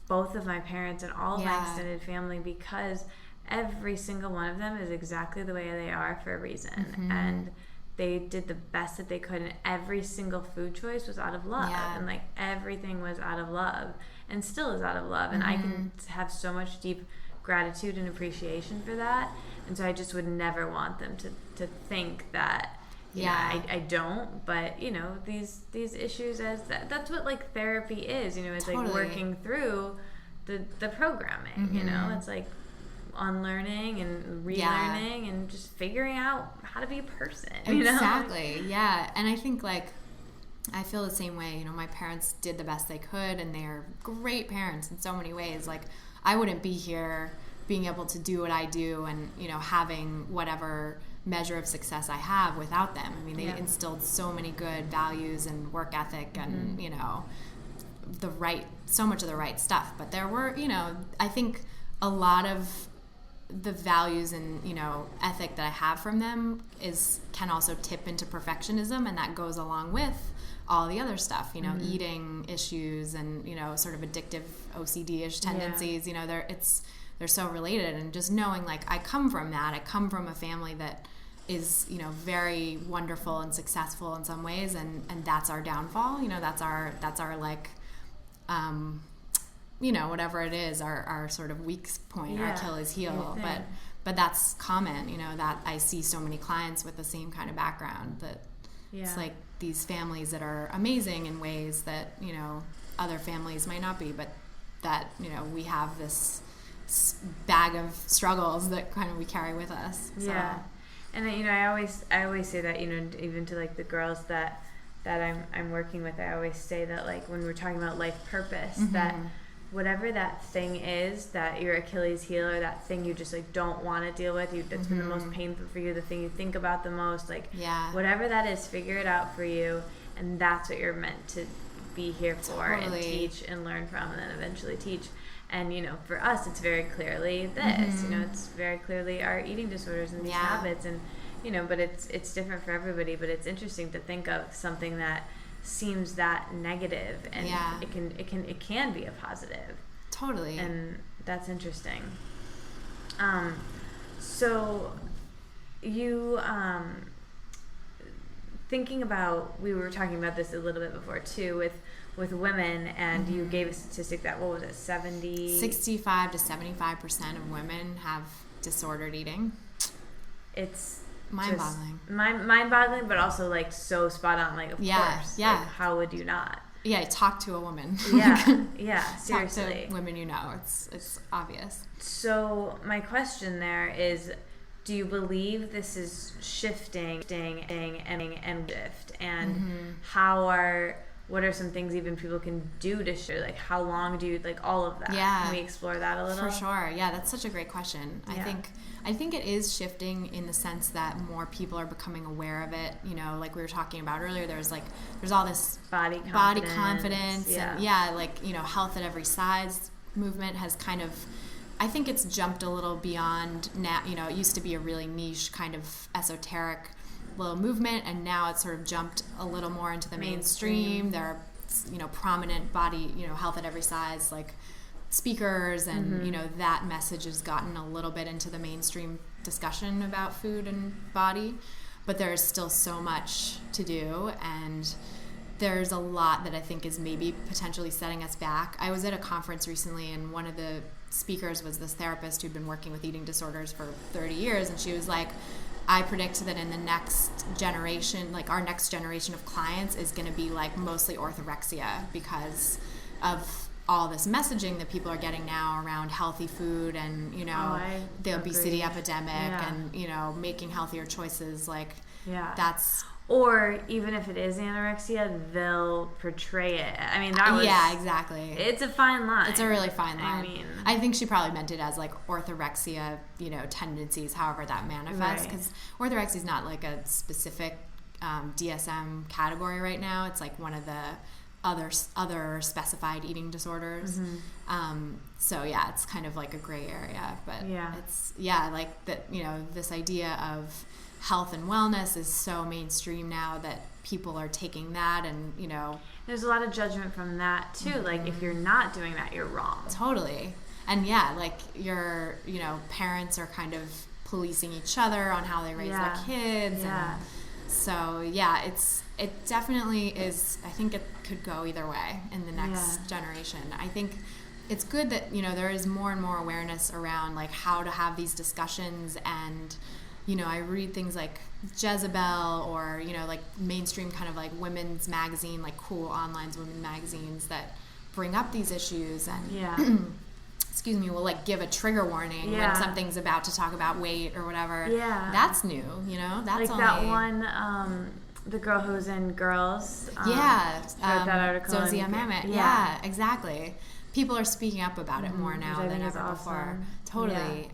Speaker 1: both of my parents and all of my extended family, because every single one of them is exactly the way they are for a reason. And they did the best that they could, and every single food choice was out of love, and like everything was out of love, and still is out of love. And I can have so much deep gratitude and appreciation for that, and so I just would never want them to think that I don't. But these issues, that's what like therapy is. It's like working through the programming. It's like unlearning and relearning and just figuring out how to be a person.
Speaker 2: Exactly. Yeah. And I think like I feel the same way. My parents did the best they could, and they are great parents in so many ways. Like I wouldn't be here being able to do what I do and having whatever measure of success I have without them. I mean, they instilled so many good values and work ethic and so much of the right stuff. But there were I think a lot of the values and ethic that I have from them can also tip into perfectionism, and that goes along with all the other stuff, eating issues and sort of addictive OCD-ish tendencies. They're so related, and just knowing like I come from that. I come from a family that is very wonderful and successful in some ways, and that's our downfall. That's our like whatever it is, our sort of weak point, our Achilles heel. But that's common, that I see so many clients with the same kind of background, that it's like these families that are amazing in ways that, other families might not be, but that, we have this bag of struggles that kind of we carry with us. So.
Speaker 1: Yeah. And I always say that, even to like the girls that I'm working with, I always say that like when we're talking about life purpose, that whatever that thing is, that your Achilles heel, or that thing you just like don't want to deal with, that's been the most painful for you, the thing you think about the most, like whatever that is, figure it out for you, and that's what you're meant to be here for, and teach and learn from, and then eventually teach. And for us, it's very clearly this. It's very clearly our eating disorders and these habits, and but it's different for everybody. But it's interesting to think of something that seems that negative, and it can be a positive.
Speaker 2: Totally.
Speaker 1: And that's interesting. So you thinking about, we were talking about this a little bit before too, with women, and you gave a statistic that, what was it, 65
Speaker 2: to 75% of women have disordered eating.
Speaker 1: it's
Speaker 2: mind-boggling.
Speaker 1: Mind-boggling, but also like so spot on. Like, of course.
Speaker 2: Yeah.
Speaker 1: Like, how would you not?
Speaker 2: Yeah, talk to a woman.
Speaker 1: Yeah, seriously.
Speaker 2: Talk to women you know. It's obvious.
Speaker 1: So my question there is, do you believe this is shifting and shift? And what are some things even people can do to show, like, how long do you, like, all of that?
Speaker 2: Yeah.
Speaker 1: Can we explore that a little?
Speaker 2: For sure. Yeah, that's such a great question.
Speaker 1: Yeah.
Speaker 2: I think it is shifting in the sense that more people are becoming aware of it. You know, like we were talking about earlier, there's all this
Speaker 1: body confidence
Speaker 2: and like, you know, health at every size movement has kind of, I think it's jumped a little beyond now. You know, it used to be a really niche kind of esoteric little movement, and now it's sort of jumped a little more into the mainstream. There are, you know, prominent body, you know, health at every size, like speakers, and you know, that message has gotten a little bit into the mainstream discussion about food and body, but there's still so much to do, and there's a lot that I think is maybe potentially setting us back. I was at a conference recently, and one of the speakers was this therapist who'd been working with eating disorders for 30 years, and she was like, I predict that in the next generation, like our next generation of clients is going to be like mostly orthorexia because of all this messaging that people are getting now around healthy food and, you know, the obesity epidemic and, you know, making healthier choices. Like, that's...
Speaker 1: Or even if it is anorexia, they'll portray it. I mean, that was...
Speaker 2: Yeah, exactly.
Speaker 1: It's a fine line.
Speaker 2: It's a really fine line.
Speaker 1: I mean...
Speaker 2: I think she probably meant it as, like, orthorexia, you know, tendencies, however that manifests. Because orthorexia is not, like, a specific DSM category right now. It's, like, one of the other specified eating disorders. So, yeah, it's kind of, like, a gray area. But it's, like, that, you know, this idea of health and wellness is so mainstream now that people are taking that, and, you know,
Speaker 1: there's a lot of judgment from that too. Like, if you're not doing that, you're wrong.
Speaker 2: Totally. And like your, you know, parents are kind of policing each other on how they raise their kids. And so it definitely is. I think it could go either way in the next generation. I think it's good that, you know, there is more and more awareness around, like, how to have these discussions. And, you know, I read things like Jezebel, or, you know, like mainstream kind of like women's magazine, like cool online women magazines that bring up these issues and excuse me, will like give a trigger warning when something's about to talk about weight or whatever. That's new, you know. That's
Speaker 1: like that one, the girl who's in Girls. Wrote that article.
Speaker 2: Zozia Mamet. Yeah, exactly. People are speaking up about it more now than ever before. Totally.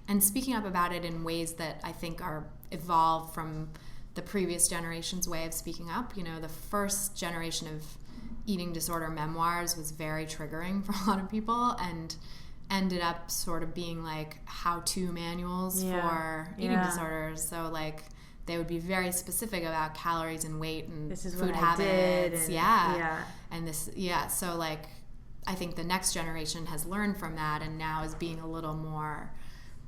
Speaker 2: And speaking up about it in ways that I think are evolved from the previous generation's way of speaking up. You know, the first generation of eating disorder memoirs was very triggering for a lot of people, and ended up sort of being like how-to manuals for eating disorders. So, like, they would be very specific about calories and weight and
Speaker 1: this is
Speaker 2: food
Speaker 1: what
Speaker 2: habits.
Speaker 1: And
Speaker 2: this, so, like, I think the next generation has learned from that, and now is being a little more,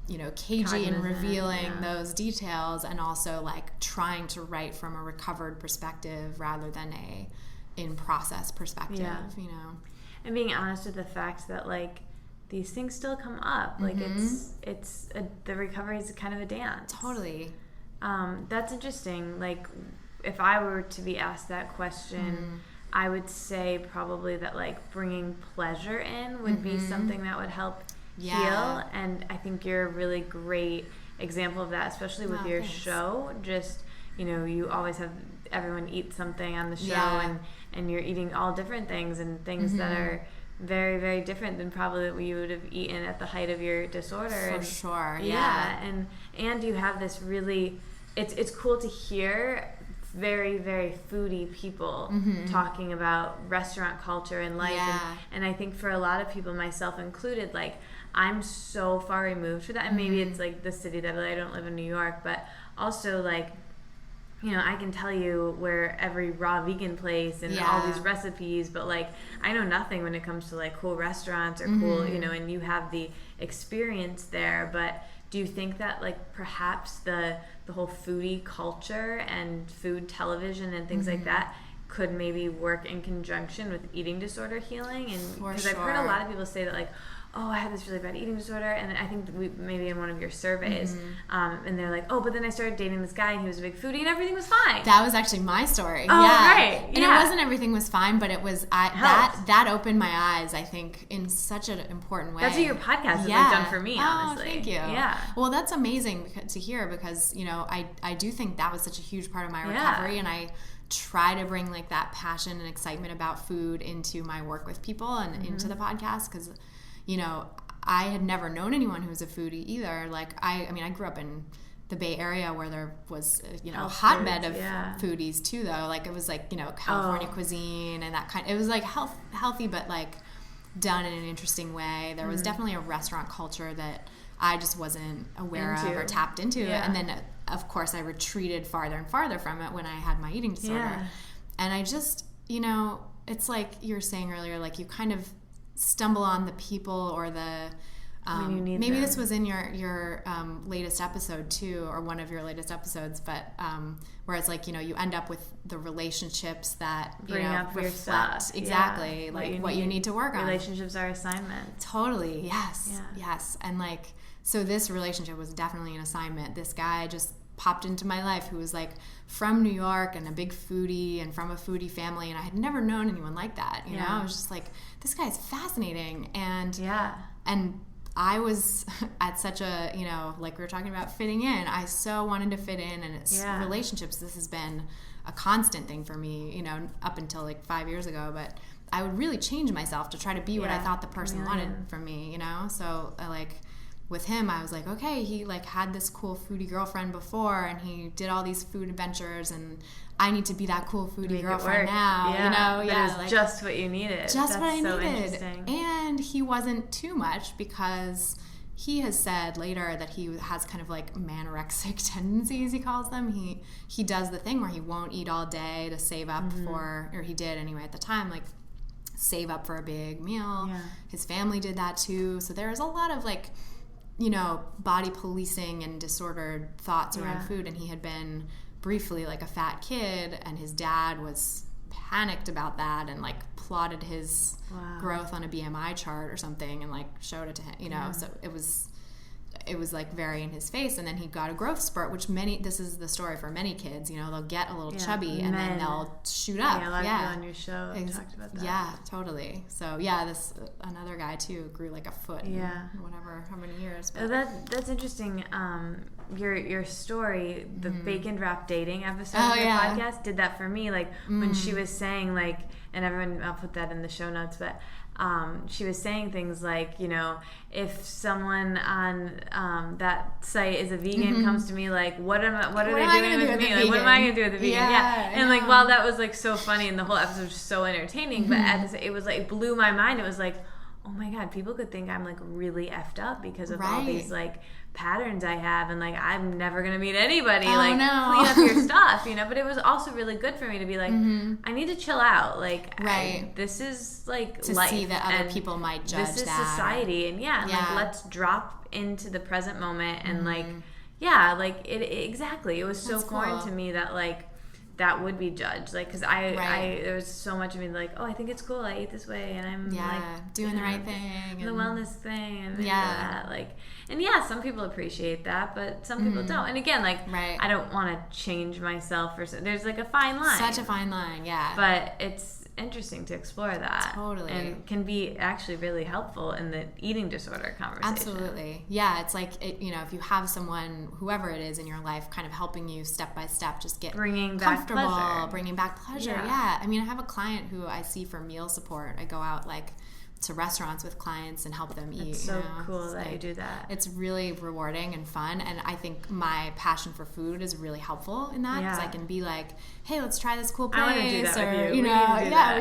Speaker 2: you know, cagey and revealing those details, and also like trying to write from a recovered perspective rather than a in-process perspective, you know.
Speaker 1: And being honest with the fact that, like, these things still come up. Like, the recovery is kind of a dance.
Speaker 2: Totally.
Speaker 1: That's interesting. Like, if I were to be asked that question, I would say probably that, like, bringing pleasure in would be something that would help heal. And I think you're a really great example of that, especially with your show. Just, you know, you always have everyone eat something on the show, and you're eating all different things, and things that are very, very different than probably what you would have eaten at the height of your disorder.
Speaker 2: For sure.
Speaker 1: And you have this really, it's cool to hear very, very foodie people talking about restaurant culture and life. And I think for a lot of people, myself included, like, I'm so far removed from that. And maybe it's like the city that I don't live in New York, but also, like, you know, I can tell you where every raw vegan place and all these recipes, but, like, I know nothing when it comes to, like, cool restaurants or cool, you know, and you have the experience there. But do you think that, like, perhaps the whole foodie culture and food television and things like that could maybe work in conjunction with eating disorder healing? And because I've heard a lot of people say that, like, oh, I have this really bad eating disorder, and I think maybe in one of your surveys, and they're like, oh, but then I started dating this guy, and he was a big foodie, and everything was fine.
Speaker 2: That was actually my story.
Speaker 1: Oh,
Speaker 2: yeah.
Speaker 1: right.
Speaker 2: And it wasn't everything was fine, but it was that opened my eyes, I think, in such an important way.
Speaker 1: That's what your podcast has done for me, honestly.
Speaker 2: Oh, thank you.
Speaker 1: Yeah.
Speaker 2: Well, that's amazing to hear because, I do think that was such a huge part of my recovery, and I try to bring like that passion and excitement about food into my work with people and into the podcast because I had never known anyone who was a foodie either. Like I grew up in the Bay Area where there was a hotbed of foodies too, though. Like it was like California cuisine and that kind. It was like healthy, but like done in an interesting way. There was definitely a restaurant culture that I just wasn't aware of or tapped into.
Speaker 1: Yeah.
Speaker 2: And then of course I retreated farther and farther from it when I had my eating disorder.
Speaker 1: Yeah.
Speaker 2: And I just it's like you were saying earlier, like you kind of stumble on the people or the maybe this was in your latest episode too, or one of your latest episodes, but where it's like you end up with the relationships that
Speaker 1: bring up your stuff.
Speaker 2: Exactly, like what you need to work on.
Speaker 1: Relationships are assignments.
Speaker 2: Totally. Yes. And like so this relationship was definitely an assignment. This guy just popped into my life who was like from New York and a big foodie and from a foodie family, and I had never known anyone like that. You know, I was just like, this guy's fascinating, and I was at such a like we were talking about fitting in. I so wanted to fit in, and it's relationships. This has been a constant thing for me, up until like 5 years ago. But I would really change myself to try to be what I thought the person wanted from me. So with him, I was like, okay, he like had this cool foodie girlfriend before, and he did all these food adventures, and I need to be that cool foodie girlfriend now.
Speaker 1: But it was just what you needed.
Speaker 2: Just what I needed. And he wasn't too much because he has said later that he has kind of like manorexic tendencies, he calls them. He does the thing where he won't eat all day to save up for, or he did anyway at the time, like save up for a big meal. Yeah. His family did that too. So there was a lot of like body policing and disordered thoughts around food, and he had been briefly like a fat kid, and his dad was panicked about that and like plotted his growth on a BMI chart or something and like showed it to him, so it was like very in his face. And then he got a growth spurt, which this is the story for many kids, they'll get a little chubby and then they'll shoot up.
Speaker 1: A lot of people on your show talked about that.
Speaker 2: Yeah, totally. So this another guy too grew like a foot in whatever, how many years. But.
Speaker 1: That's interesting. Your story, the bacon wrap dating episode of the podcast did that for me. Like when she was saying like, and everyone, I'll put that in the show notes, but she was saying things like, if someone on that site is a vegan, comes to me like, what are they doing with me? Like, what am I going to do with a vegan? And like, while that was like so funny and the whole episode was so entertaining, but it was like, it blew my mind. It was like, oh my God, people could think I'm like really effed up because of all these like patterns I have, and like I'm never gonna meet anybody. Clean up your stuff, But it was also really good for me to be like, I need to chill out. Like, this is like
Speaker 2: to
Speaker 1: life,
Speaker 2: see that other people might judge that.
Speaker 1: This is society, and like let's drop into the present moment and exactly. It was so foreign to me that like that would be judged, like, because there was so much of me like, oh, I think it's cool, I eat this way, and I'm like
Speaker 2: doing the right thing, and
Speaker 1: the wellness thing, and that, like, and some people appreciate that, but some people don't. And again, like, I don't want to change myself, or there's like a fine line,
Speaker 2: such a fine line,
Speaker 1: but it's interesting to explore that, and can be actually really helpful in the eating disorder conversation.
Speaker 2: Absolutely. It's like if you have someone, whoever it is in your life, kind of helping you step by step, just get
Speaker 1: bringing
Speaker 2: comfortable,
Speaker 1: back
Speaker 2: bringing back pleasure. I mean, I have a client who I see for meal support. I go out like to restaurants with clients and help them eat.
Speaker 1: It's so cool that you do that.
Speaker 2: It's really rewarding and fun, and I think my passion for food is really helpful in that, because I can be like, hey, let's try this cool place.
Speaker 1: I want to do that with you.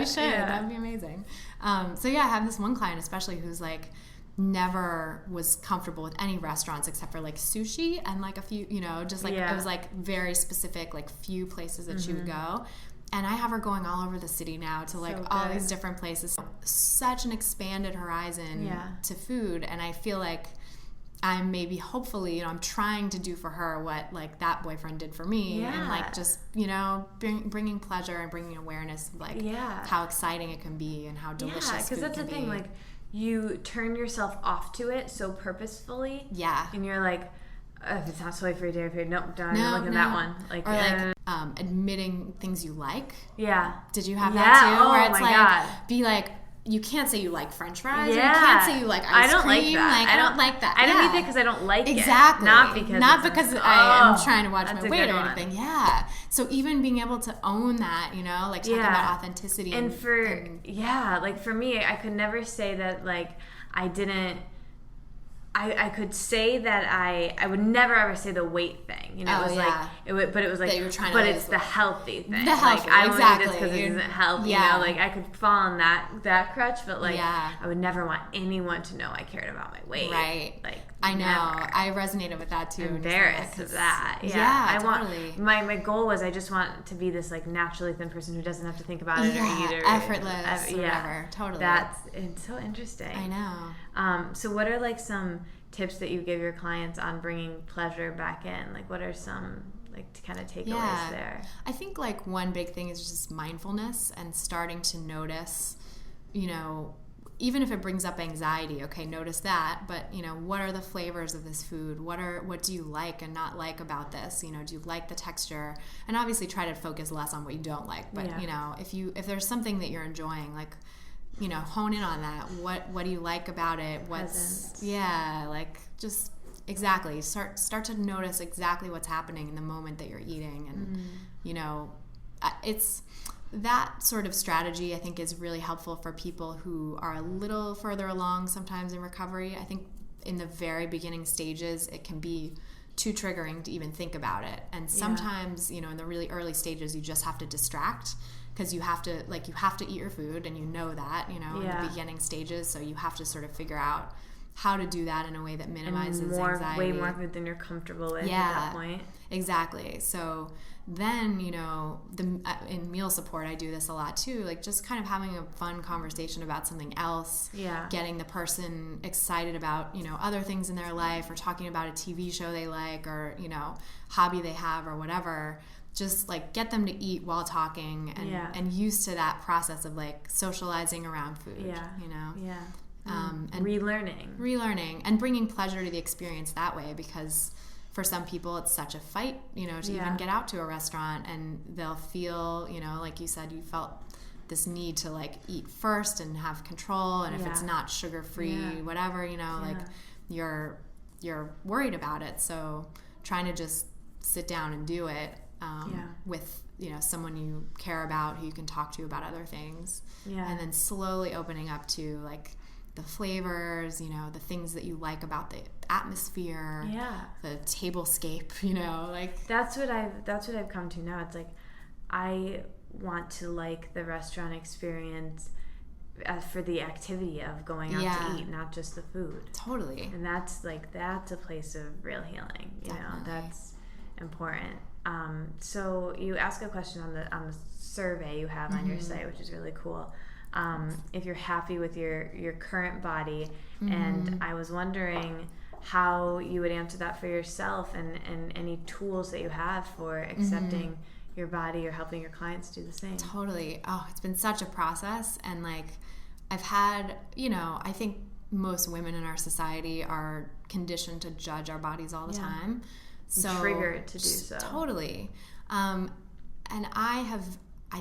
Speaker 2: We should.
Speaker 1: Yeah.
Speaker 2: That'd be amazing. I have this one client especially who's like never was comfortable with any restaurants except for like sushi and like a few, just like it was like very specific, like few places that she would go. And I have her going all over the city now to like all these different places. Such an expanded horizon to food. And I feel like I'm maybe hopefully, I'm trying to do for her what like that boyfriend did for me. And like just, bringing pleasure and bringing awareness of like how exciting it can be and how delicious food can be.
Speaker 1: Because that's the thing, like you turn yourself off to it so purposefully.
Speaker 2: Yeah.
Speaker 1: And you're like, if it's not soy free, dairy free, nope, don't even look at that one. Like,
Speaker 2: or like admitting things you like.
Speaker 1: Yeah.
Speaker 2: Did you have that too?
Speaker 1: Oh,
Speaker 2: where it's
Speaker 1: my
Speaker 2: like,
Speaker 1: God.
Speaker 2: Be like, you can't say you like French fries.
Speaker 1: Yeah.
Speaker 2: Or you can't say you like ice cream.
Speaker 1: Like that.
Speaker 2: I don't like that.
Speaker 1: I don't eat it because I don't like
Speaker 2: exactly.
Speaker 1: it. Not because
Speaker 2: I am trying to watch my weight or
Speaker 1: one.
Speaker 2: anything. Yeah. So even being able to own that, you know, like talking about authenticity.
Speaker 1: And like for me, I could never say that like I didn't. I could say that I would never ever say the weight thing, you know. It was like but it was like, that you were trying to it's the healthy thing.
Speaker 2: The healthy,
Speaker 1: like I
Speaker 2: exactly.
Speaker 1: want to do this because it isn't healthy, you know. Like I could fall on that crutch, but like I would never want anyone to know I cared about my weight.
Speaker 2: Right.
Speaker 1: Like
Speaker 2: I know.
Speaker 1: Never.
Speaker 2: I resonated with that too.
Speaker 1: Embarrassed of that.
Speaker 2: Yeah,
Speaker 1: totally. My goal was I just want to be this like naturally thin person who doesn't have to think about it or eat or
Speaker 2: effortless. Whatever. Totally.
Speaker 1: It's so interesting.
Speaker 2: I know.
Speaker 1: So what are like some tips that you give your clients on bringing pleasure back in? Like what are some like to kind of takeaways there?
Speaker 2: I think like one big thing is just mindfulness and starting to notice, you know, even if it brings up anxiety, okay, notice that, but you know, what are the flavors of this food? What do you like and not like about this? You know, do you like the texture? And obviously try to focus less on what you don't like, but you know, if there's something that you're enjoying, like, you know, hone in on that. What do you like about it? Like just exactly start to notice exactly what's happening in the moment that you're eating, and you know, it's that sort of strategy I think is really helpful for people who are a little further along sometimes in recovery. I think in the very beginning stages it can be too triggering to even think about it, and sometimes you know, in the really early stages you just have to distract, because you have to eat your food, and you know that, you know, in the beginning stages, so you have to sort of figure out how to do that in a way that minimizes anxiety.
Speaker 1: Way more food than you're comfortable with at that point.
Speaker 2: Exactly. So then, you know, in meal support, I do this a lot too, like just kind of having a fun conversation about something else, getting the person excited about, you know, other things in their life, or talking about a TV show they like, or, you know, hobby they have or whatever. Just like get them to eat while talking, and used to that process of like socializing around food, you know? And relearning and bringing pleasure to the experience that way, because for some people it's such a fight, you know, to even get out to a restaurant, and they'll feel, you know, like you said, you felt this need to like eat first and have control, and if it's not sugar-free, whatever, you know, like you're worried about it. So trying to just sit down and do it with, you know, someone you care about who you can talk to about other things, and then slowly opening up to like the flavors, you know, the things that you like about the atmosphere, the tablescape, you know, like
Speaker 1: that's what I've come to now. It's like I want to like the restaurant experience for the activity of going out to eat, not just the food.
Speaker 2: Totally.
Speaker 1: And that's a place of real healing, you know. That's important. So you ask a question on the survey you have on your site, which is really cool. If you're happy with your current body, and I was wondering how you would answer that for yourself, and any tools that you have for accepting your body or helping your clients do the same.
Speaker 2: Totally. Oh, it's been such a process, and like I've had, you know, I think most women in our society are conditioned to judge our bodies all the time. So
Speaker 1: triggered to do so.
Speaker 2: Totally. And I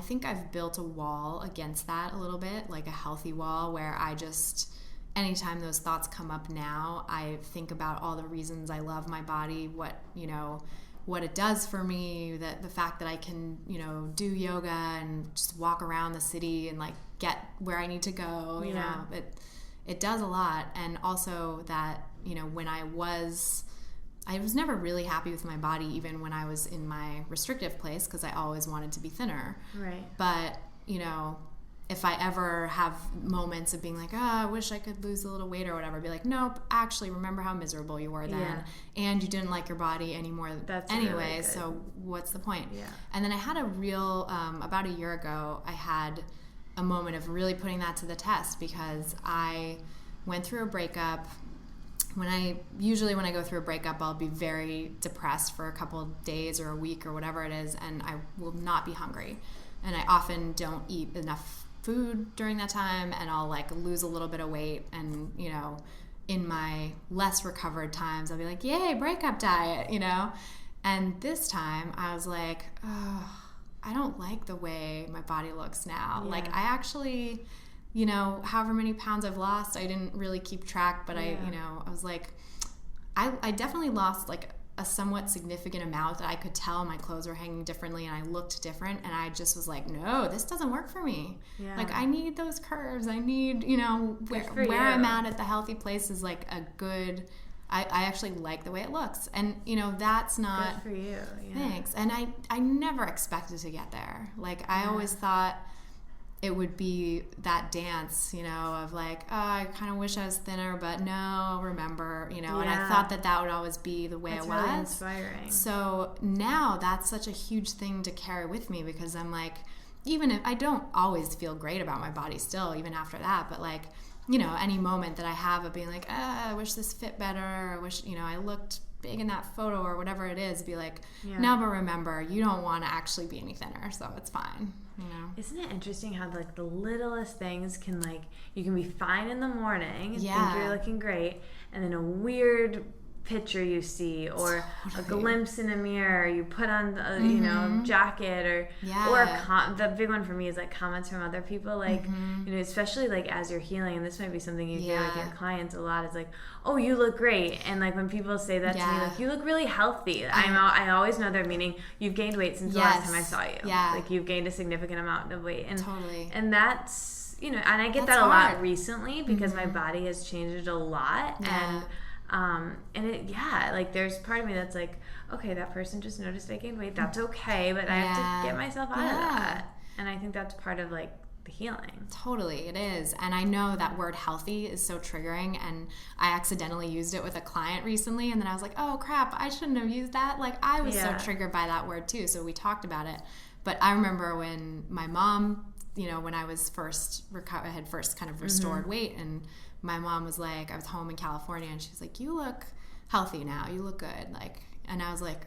Speaker 2: think I've built a wall against that a little bit, like a healthy wall, where I just, anytime those thoughts come up now, I think about all the reasons I love my body, what, you know, what it does for me, that the fact that I can, you know, do yoga and just walk around the city and like get where I need to go, you know, it does a lot. And also that, you know, when I was never really happy with my body, even when I was in my restrictive place, because I always wanted to be thinner.
Speaker 1: Right.
Speaker 2: But, you know, if I ever have moments of being like, oh, I wish I could lose a little weight or whatever, be like, nope, actually, remember how miserable you were then, and you didn't like your body anymore anyway, really so what's the point? Yeah. And then I had a real, about a year ago, I had a moment of really putting that to the test, because I went through a breakup. When I go through a breakup, I'll be very depressed for a couple of days or a week or whatever it is, and I will not be hungry. And I often don't eat enough food during that time, and I'll like lose a little bit of weight, and you know, in my less recovered times I'll be like, yay, breakup diet, you know. And this time I was like, oh, I don't like the way my body looks now. Like I actually, you know, however many pounds I've lost, I didn't really keep track, but I was like, I definitely lost like a somewhat significant amount that I could tell my clothes were hanging differently and I looked different, and I just was like, no, this doesn't work for me. Like I need those curves. I need, you know, where I'm at the healthy place is like a good, I actually like the way it looks, and you know, that's not
Speaker 1: good for you.
Speaker 2: Thanks. And I never expected to get there. Like I always thought it would be that dance, you know, of like, oh, I kind of wish I was thinner, but no, remember, you know, and I thought that would always be the way it was. That's really
Speaker 1: inspiring.
Speaker 2: So now that's such a huge thing to carry with me, because I'm like, even if I don't always feel great about my body still, even after that, but like, you know, any moment that I have of being like, I wish this fit better, or I wish, you know, I looked big in that photo or whatever it is, be like, no, but remember, you don't want to actually be any thinner, so it's fine. You know?
Speaker 1: Isn't it interesting how like the littlest things can, like, you can be fine in the morning and think you're looking great, and then a weird picture you see, or a glimpse in a mirror, you put on a you know, jacket, or the big one for me is like comments from other people, like you know, especially like as you're healing, and this might be something you hear with your clients a lot, is like, oh, you look great. And like when people say that to me, like, you look really healthy, I always know they're meaning you've gained weight since the last time I saw you. Like you've gained a significant amount of weight, and and that's, you know, and I get that a lot recently, because my body has changed a lot, and it, like there's part of me that's like, okay, that person just noticed I gained weight, that's okay, but I have to get myself out of that. And I think that's part of like the healing.
Speaker 2: Totally, it is. And I know that word healthy is so triggering, and I accidentally used it with a client recently, and then I was like, oh crap, I shouldn't have used that. Like I was so triggered by that word too, so we talked about it. But I remember when my mom, you know, when I was I had first kind of restored weight, and my mom was like, I was home in California, and she's like, you look healthy now, you look good, like, and I was like,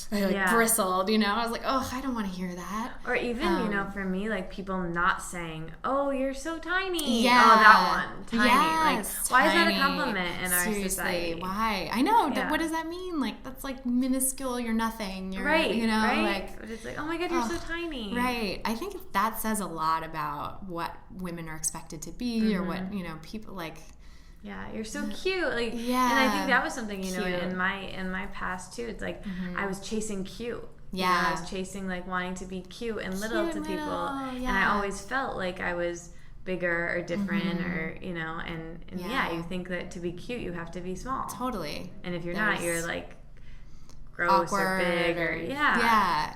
Speaker 2: I bristled, you know, I was like, oh, I don't want to hear that.
Speaker 1: Or even, you know, for me, like people not saying, oh, you're so tiny. Oh, that one, tiny.
Speaker 2: Yes,
Speaker 1: like, why is that a compliment in our society?
Speaker 2: Why? I know. What does that mean? Like, that's like minuscule. You're nothing. You're, you know, like,
Speaker 1: but it's like, oh my God, you're so tiny.
Speaker 2: Right. I think that says a lot about what women are expected to be, or what, you know, people like.
Speaker 1: Yeah, you're so cute. Like, and I think that was something, you know, in my past too. It's like I was chasing cute. You know, I was chasing like wanting to be cute and little to people, and I always felt like I was bigger or different, or you know, and you think that to be cute you have to be small.
Speaker 2: Totally.
Speaker 1: And if you're not, you're like gross
Speaker 2: awkward,
Speaker 1: or big, or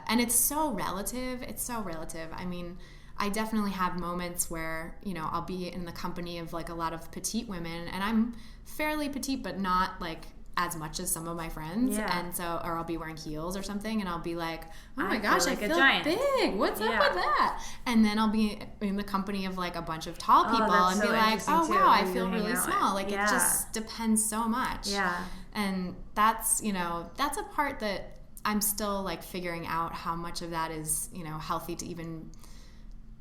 Speaker 2: and it's so relative. It's so relative. I mean, I definitely have moments where, you know, I'll be in the company of like a lot of petite women, and I'm fairly petite, but not like as much as some of my friends. And so, or I'll be wearing heels or something, and I'll be like, oh my gosh, I feel big. What's up with that? And then I'll be in the company of like a bunch of tall people and be like, oh wow, I feel really small. Like it just depends so much. And that's, you know, that's a part that I'm still like figuring out how much of that is, you know, healthy to even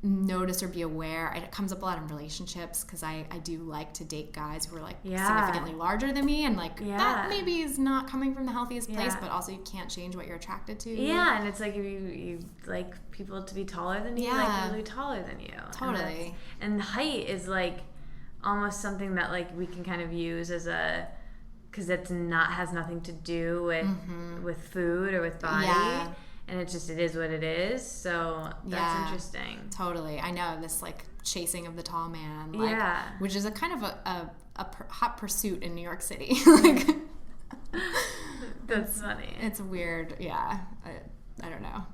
Speaker 2: notice or be aware. It comes up a lot in relationships, because I do like to date guys who are like significantly larger than me, and like that maybe is not coming from the healthiest place, but also you can't change what you're attracted to. And
Speaker 1: it's like if you like people to be taller than you, like people to be taller than you.
Speaker 2: Totally.
Speaker 1: And height is like almost something that like we can kind of use as a, because it's not, has nothing to do with food or with body. And it is what it is. So that's interesting.
Speaker 2: Totally. I know, this like chasing of the tall man. Like, which is a kind of a hot pursuit in New York City. Like,
Speaker 1: that's funny.
Speaker 2: It's weird. Yeah. I don't know.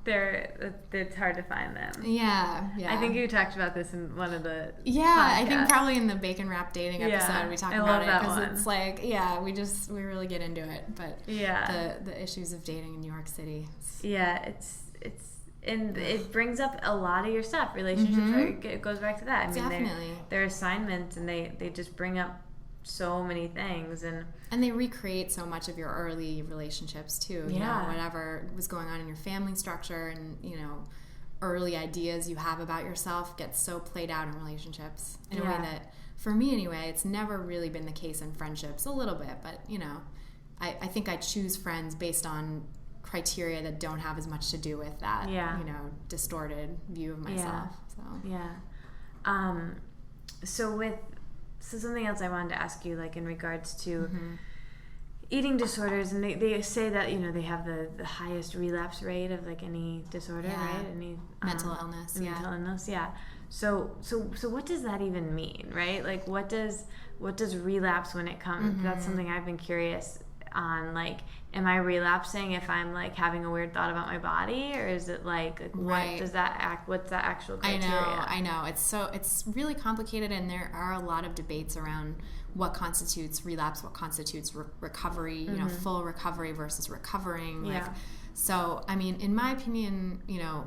Speaker 1: It's hard to find them.
Speaker 2: Yeah.
Speaker 1: I think you talked about this in one of the podcasts.
Speaker 2: I think probably in the bacon wrap dating episode we talked about it, because it's like we really get into it. But the issues of dating in New York City.
Speaker 1: It's and it brings up a lot of your stuff. Relationships, it goes back to that. I mean,
Speaker 2: definitely.
Speaker 1: They're assignments, and they just bring up so many things,
Speaker 2: and they recreate so much of your early relationships too. You know, whatever was going on in your family structure, and you know, early ideas you have about yourself get so played out in relationships in a way that, for me anyway, it's never really been the case in friendships. A little bit, but I think I choose friends based on criteria that don't have as much to do with that distorted view of myself.
Speaker 1: So something else I wanted to ask you, like in regards to eating disorders, and they say that they have the highest relapse rate of like any disorder, right? Any
Speaker 2: mental illness.
Speaker 1: So what does that even mean, right? Like what does relapse when it comes? That's something I've been curious on. Like, am I relapsing if I'm like having a weird thought about my body, or is it like what does that act? What's that actual criteria?
Speaker 2: I know. It's really complicated, and there are a lot of debates around what constitutes relapse, what constitutes recovery, full recovery versus recovering. So, I mean, in my opinion,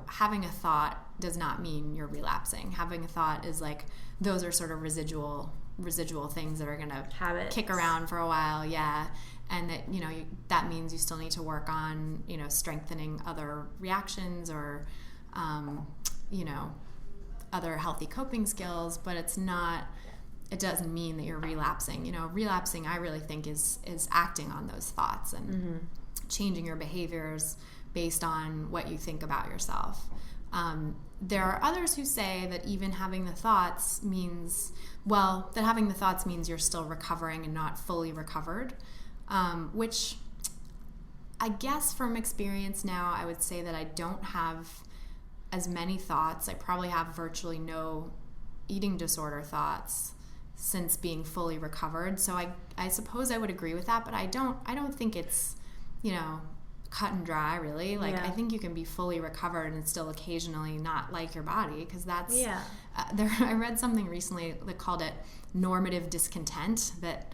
Speaker 2: having a thought does not mean you're relapsing. Having a thought is like, those are sort of residual things that are going to kick around for a while. Yeah. And that, that means you still need to work on, strengthening other reactions or, other healthy coping skills, but it doesn't mean that you're relapsing. Relapsing, I really think is acting on those thoughts and changing your behaviors based on what you think about yourself. There are others who say that even having the thoughts means you're still recovering and not fully recovered, which I guess from experience now, I would say that I don't have as many thoughts. I probably have virtually no eating disorder thoughts since being fully recovered. So I suppose I would agree with that, but I don't think it's, cut and dry, really. Like, I think you can be fully recovered and still occasionally not like your body, because that's I read something recently that called it normative discontent, that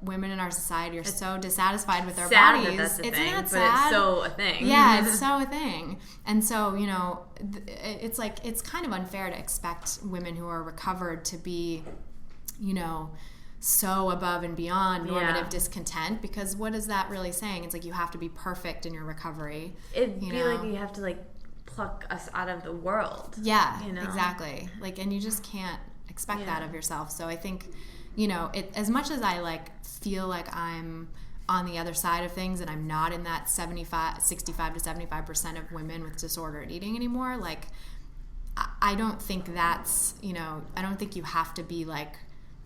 Speaker 2: women in our society are so dissatisfied with their bodies.
Speaker 1: That's a
Speaker 2: Isn't
Speaker 1: thing,
Speaker 2: that sad?
Speaker 1: But it's so a thing.
Speaker 2: Yeah, it's so a thing. And so it's like, it's kind of unfair to expect women who are recovered to be so above and beyond normative discontent, because what is that really saying? It's like you have to be perfect in your recovery.
Speaker 1: It'd be like you have to like pluck us out of the world.
Speaker 2: Yeah, exactly. Like, and you just can't expect that of yourself. So I think, as much as I like feel like I'm on the other side of things and I'm not in that 65 to 75% of women with disordered eating anymore, like I don't think that's, I don't think you have to be like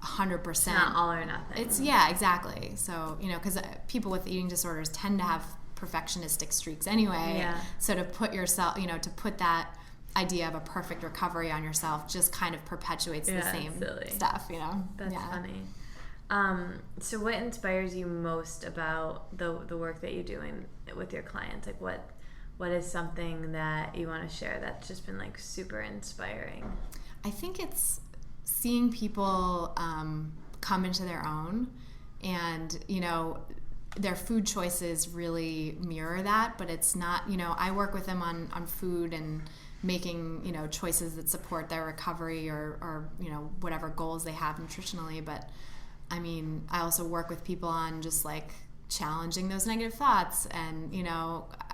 Speaker 2: 100%.
Speaker 1: It's not all or nothing.
Speaker 2: It's exactly. So, because people with eating disorders tend to have perfectionistic streaks anyway. Yeah. So to put yourself, to put that idea of a perfect recovery on yourself just kind of perpetuates the same stuff,
Speaker 1: That's funny. So what inspires you most about the work that you do with your clients? Like what is something that you want to share that's just been like super inspiring?
Speaker 2: I think it's seeing people come into their own, and their food choices really mirror that, but it's not, I work with them on food and making choices that support their recovery or whatever goals they have nutritionally. But I mean, I also work with people on just like challenging those negative thoughts, and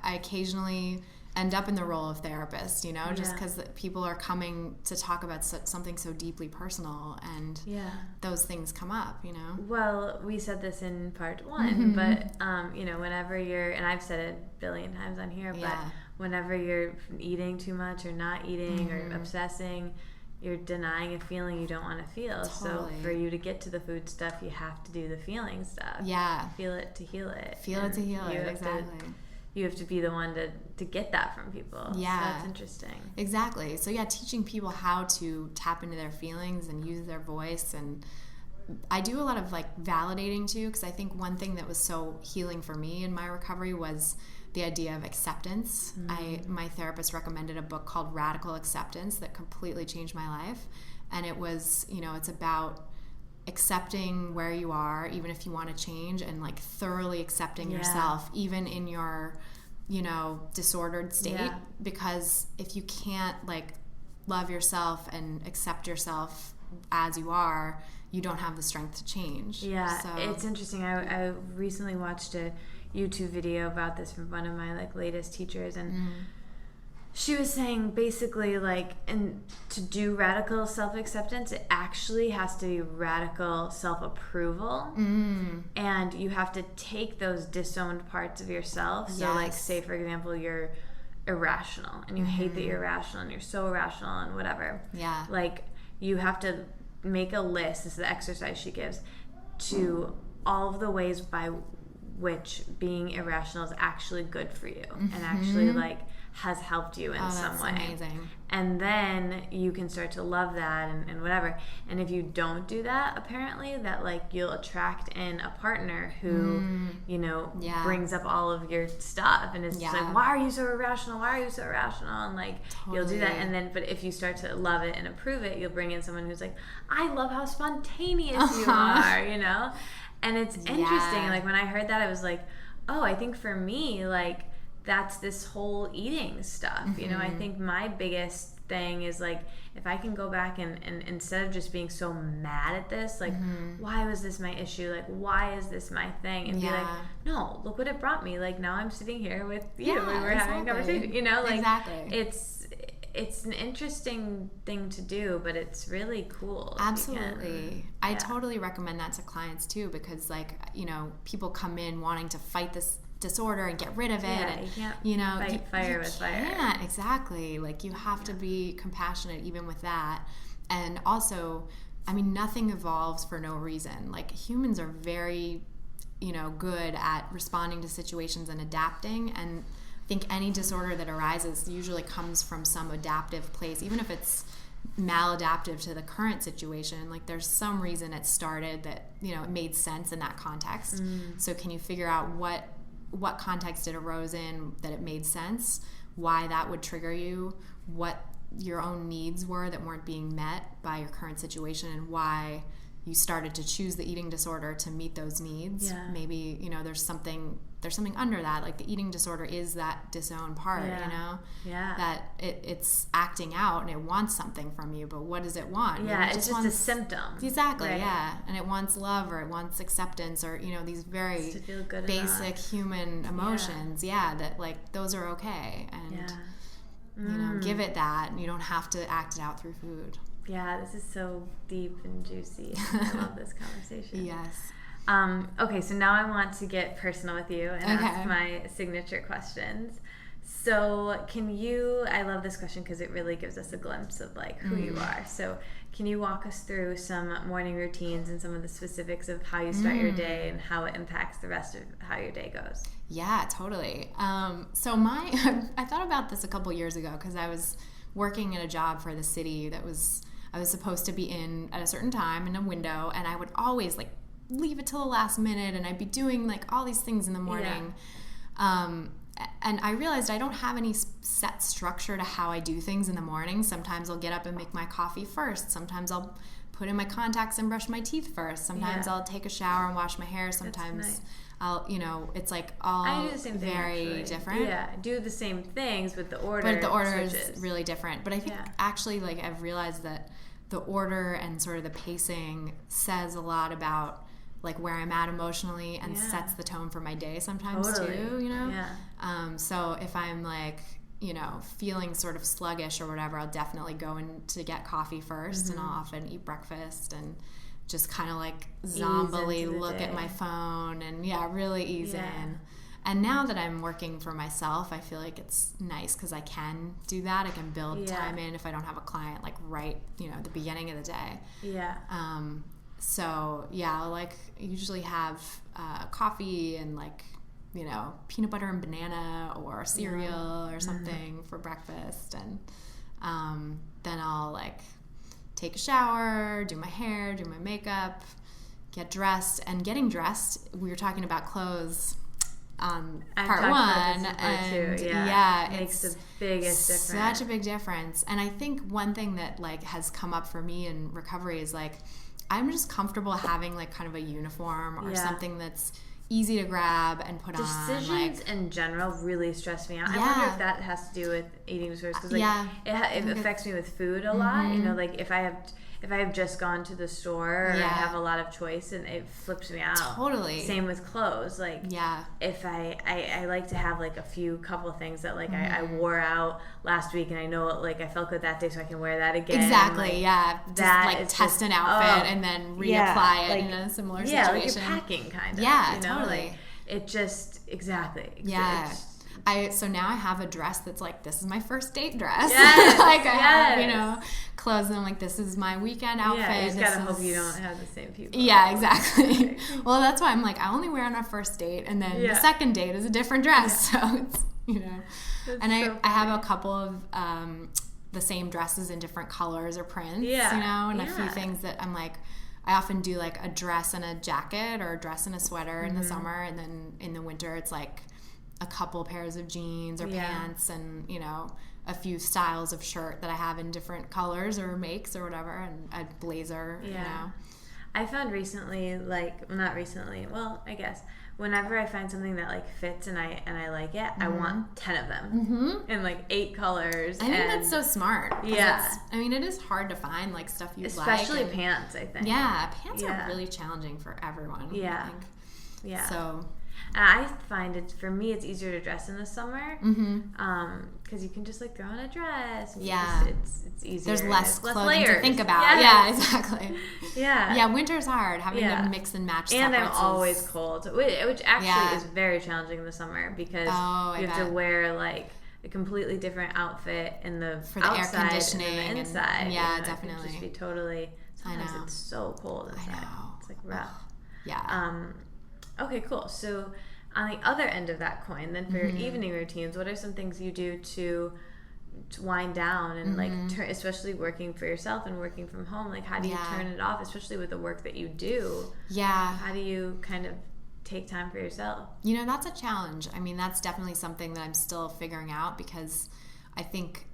Speaker 2: I occasionally end up in the role of therapist, just because people are coming to talk about something so deeply personal, and those things come up,
Speaker 1: Well, we said this in part one, but, whenever you're, and I've said it a billion times on here, but whenever you're eating too much or not eating or obsessing, you're denying a feeling you don't want to feel. Totally. So for you to get to the food stuff, you have to do the feeling stuff. Yeah. Feel it to heal it.
Speaker 2: Exactly.
Speaker 1: You have to be the one to get that from people. Yeah. So that's interesting.
Speaker 2: Exactly. So teaching people how to tap into their feelings and use their voice. And I do a lot of like validating too, because I think one thing that was so healing for me in my recovery was the idea of acceptance. My therapist recommended a book called Radical Acceptance that completely changed my life. And it was, it's about accepting where you are, even if you want to change, and like thoroughly accepting yourself, even in your, disordered state. Because if you can't like love yourself and accept yourself as you are, you don't have the strength to change. Yeah, so
Speaker 1: it's interesting. I recently watched a YouTube video about this from one of my like latest teachers, and she was saying basically like, and to do radical self-acceptance, it actually has to be radical self-approval. And you have to take those disowned parts of yourself. So like, say for example, you're irrational and you hate that you're irrational and you're so irrational and whatever.
Speaker 2: Yeah.
Speaker 1: Like, you have to make a list. This is the exercise she gives, to all of the ways by which being irrational is actually good for you and actually like has helped you in some way.
Speaker 2: Amazing.
Speaker 1: And then you can start to love that and whatever. And if you don't do that, apparently that like you'll attract in a partner who, you know, brings up all of your stuff and is just like, why are you so irrational? Why are you so irrational? And like, you'll do that. And then, but if you start to love it and approve it, you'll bring in someone who's like, I love how spontaneous you are, you know? And it's interesting. Like, when I heard that, I was like, oh, I think for me, like, that's this whole eating stuff. You know, I think my biggest thing is like, if I can go back and instead of just being so mad at this, like, why was this my issue? Like, why is this my thing? And be like, no, look what it brought me. Like, now I'm sitting here with you and we're having a conversation, you know, like, it's an interesting thing to do, but it's really cool.
Speaker 2: Absolutely. I totally recommend that to clients too, because like, you know, people come in wanting to fight this disorder and get rid of it.
Speaker 1: Yeah,
Speaker 2: and,
Speaker 1: you can't
Speaker 2: you know,
Speaker 1: fight fire with fire.
Speaker 2: Yeah, exactly. Like, you have to be compassionate even with that. And also, I mean, nothing evolves for no reason. Like, humans are very, you know, good at responding to situations and adapting. And I think any disorder that arises usually comes from some adaptive place, even if it's maladaptive to the current situation. Like, there's some reason it started that, you know, it made sense in that context. So can you figure out what context it arose in that it made sense, why that would trigger you, what your own needs were that weren't being met by your current situation, and why you started to choose the eating disorder to meet those needs. Maybe, you know, there's something under that. Like, the eating disorder is that disowned part, you know, that it's acting out and it wants something from you, but what does it want?
Speaker 1: It's just a symptom.
Speaker 2: Exactly. And it wants love, or it wants acceptance, or, you know, these very basic human emotions. That like, those are okay, and you know, give it that, and you don't have to act it out through food.
Speaker 1: Yeah, this is so deep and juicy. I love this conversation.
Speaker 2: Yes.
Speaker 1: Okay, so now I want to get personal with you and ask my signature questions. So I love this question because it really gives us a glimpse of like who you are. So can you walk us through some morning routines and some of the specifics of how you start your day and how it impacts the rest of how your day goes?
Speaker 2: Yeah, totally. So I thought about this a couple years ago because I was working in a job for the city that I was supposed to be in at a certain time in a window, and I would always like leave it till the last minute, and I'd be doing like all these things in the morning. And I realized I don't have any set structure to how I do things in the morning. Sometimes I'll get up and make my coffee first. Sometimes I'll put in my contacts and brush my teeth first. Sometimes I'll take a shower and wash my hair. Sometimes I'll, you know, it's like all
Speaker 1: I do the same thing,
Speaker 2: very different.
Speaker 1: Yeah, I do the same things, but the order
Speaker 2: is really different. But I think actually, like, I've realized that the order and sort of the pacing says a lot about like where I'm at emotionally, and sets the tone for my day sometimes too, you know? So if I'm like, you know, feeling sort of sluggish or whatever, I'll definitely go in to get coffee first, and I'll often eat breakfast and just kind of like zombily look at my phone and really ease in. And now that I'm working for myself, I feel like it's nice because I can do that. I can build time in if I don't have a client like right, you know, at the beginning of the day. So I'll like usually have coffee and like, you know, peanut butter and banana or cereal or something for breakfast, and then I'll like take a shower, do my hair, do my makeup, get dressed. And getting dressed, we were talking about clothes on part one, and
Speaker 1: it makes the biggest difference.
Speaker 2: Such a big difference. And I think one thing that like has come up for me in recovery is like, I'm just comfortable having like kind of a uniform or something that's easy to grab and put on.
Speaker 1: Decisions in general really stress me out. I wonder if that has to do with eating disorders, because like it affects me with food a lot. You know, like if if I've just gone to the store or I have a lot of choice and it flips me out.
Speaker 2: Totally.
Speaker 1: Same with clothes. Like, if I like to have like a couple things that like I wore out last week and I know like I felt good that day so I can wear that again.
Speaker 2: Exactly.
Speaker 1: Like,
Speaker 2: just like test an outfit and then reapply it in a similar situation.
Speaker 1: Yeah, like you're packing kind of.
Speaker 2: Yeah,
Speaker 1: you know?
Speaker 2: totally.
Speaker 1: Like, it just, exactly.
Speaker 2: Yeah. So now I have a dress that's like, this is my first date dress.
Speaker 1: Yes,
Speaker 2: like I have, you know, clothes and I'm like, this is my weekend outfit.
Speaker 1: Yeah, you just gotta hope you don't have the same people.
Speaker 2: Yeah, exactly. Well, that's why I'm like, I only wear on our first date, and then the second date is a different dress. So it's, you know. That's and I have a couple of the same dresses in different colors or prints, you know, and a few things that I'm like, I often do like a dress and a jacket or a dress and a sweater in the summer, and then in the winter it's like a couple pairs of jeans or pants and, you know, a few styles of shirt that I have in different colors or makes or whatever, and a blazer, you know.
Speaker 1: I found recently, like, not recently, well, I guess, whenever I find something that like fits and I like it, I want 10 of them in like 8 colors.
Speaker 2: I think that's so smart.
Speaker 1: Yeah.
Speaker 2: I mean, it is hard to find like stuff you like.
Speaker 1: Especially pants, I think.
Speaker 2: Yeah, pants are really challenging for everyone.
Speaker 1: Yeah.
Speaker 2: I think.
Speaker 1: Yeah.
Speaker 2: So
Speaker 1: I find for me, it's easier to dress in the summer because you can just like throw on a dress. It's easier.
Speaker 2: There's less clothing
Speaker 1: layers
Speaker 2: to think about. Yeah, exactly.
Speaker 1: Yeah,
Speaker 2: winter's hard, having to mix and match.
Speaker 1: And I'm always cold, which actually is very challenging in the summer because you have to wear like a completely different outfit in the
Speaker 2: for the air conditioning
Speaker 1: and the inside.
Speaker 2: And, definitely.
Speaker 1: It can just be totally. Sometimes it's so cold inside.
Speaker 2: I know.
Speaker 1: It's like rough.
Speaker 2: Yeah.
Speaker 1: Okay, cool. So on the other end of that coin, then for your evening routines, what are some things you do to wind down and like especially working for yourself and working from home? Like, how do you turn it off, especially with the work that you do?
Speaker 2: Yeah.
Speaker 1: How do you kind of take time for yourself?
Speaker 2: You know, that's a challenge. I mean, that's definitely something that I'm still figuring out because I think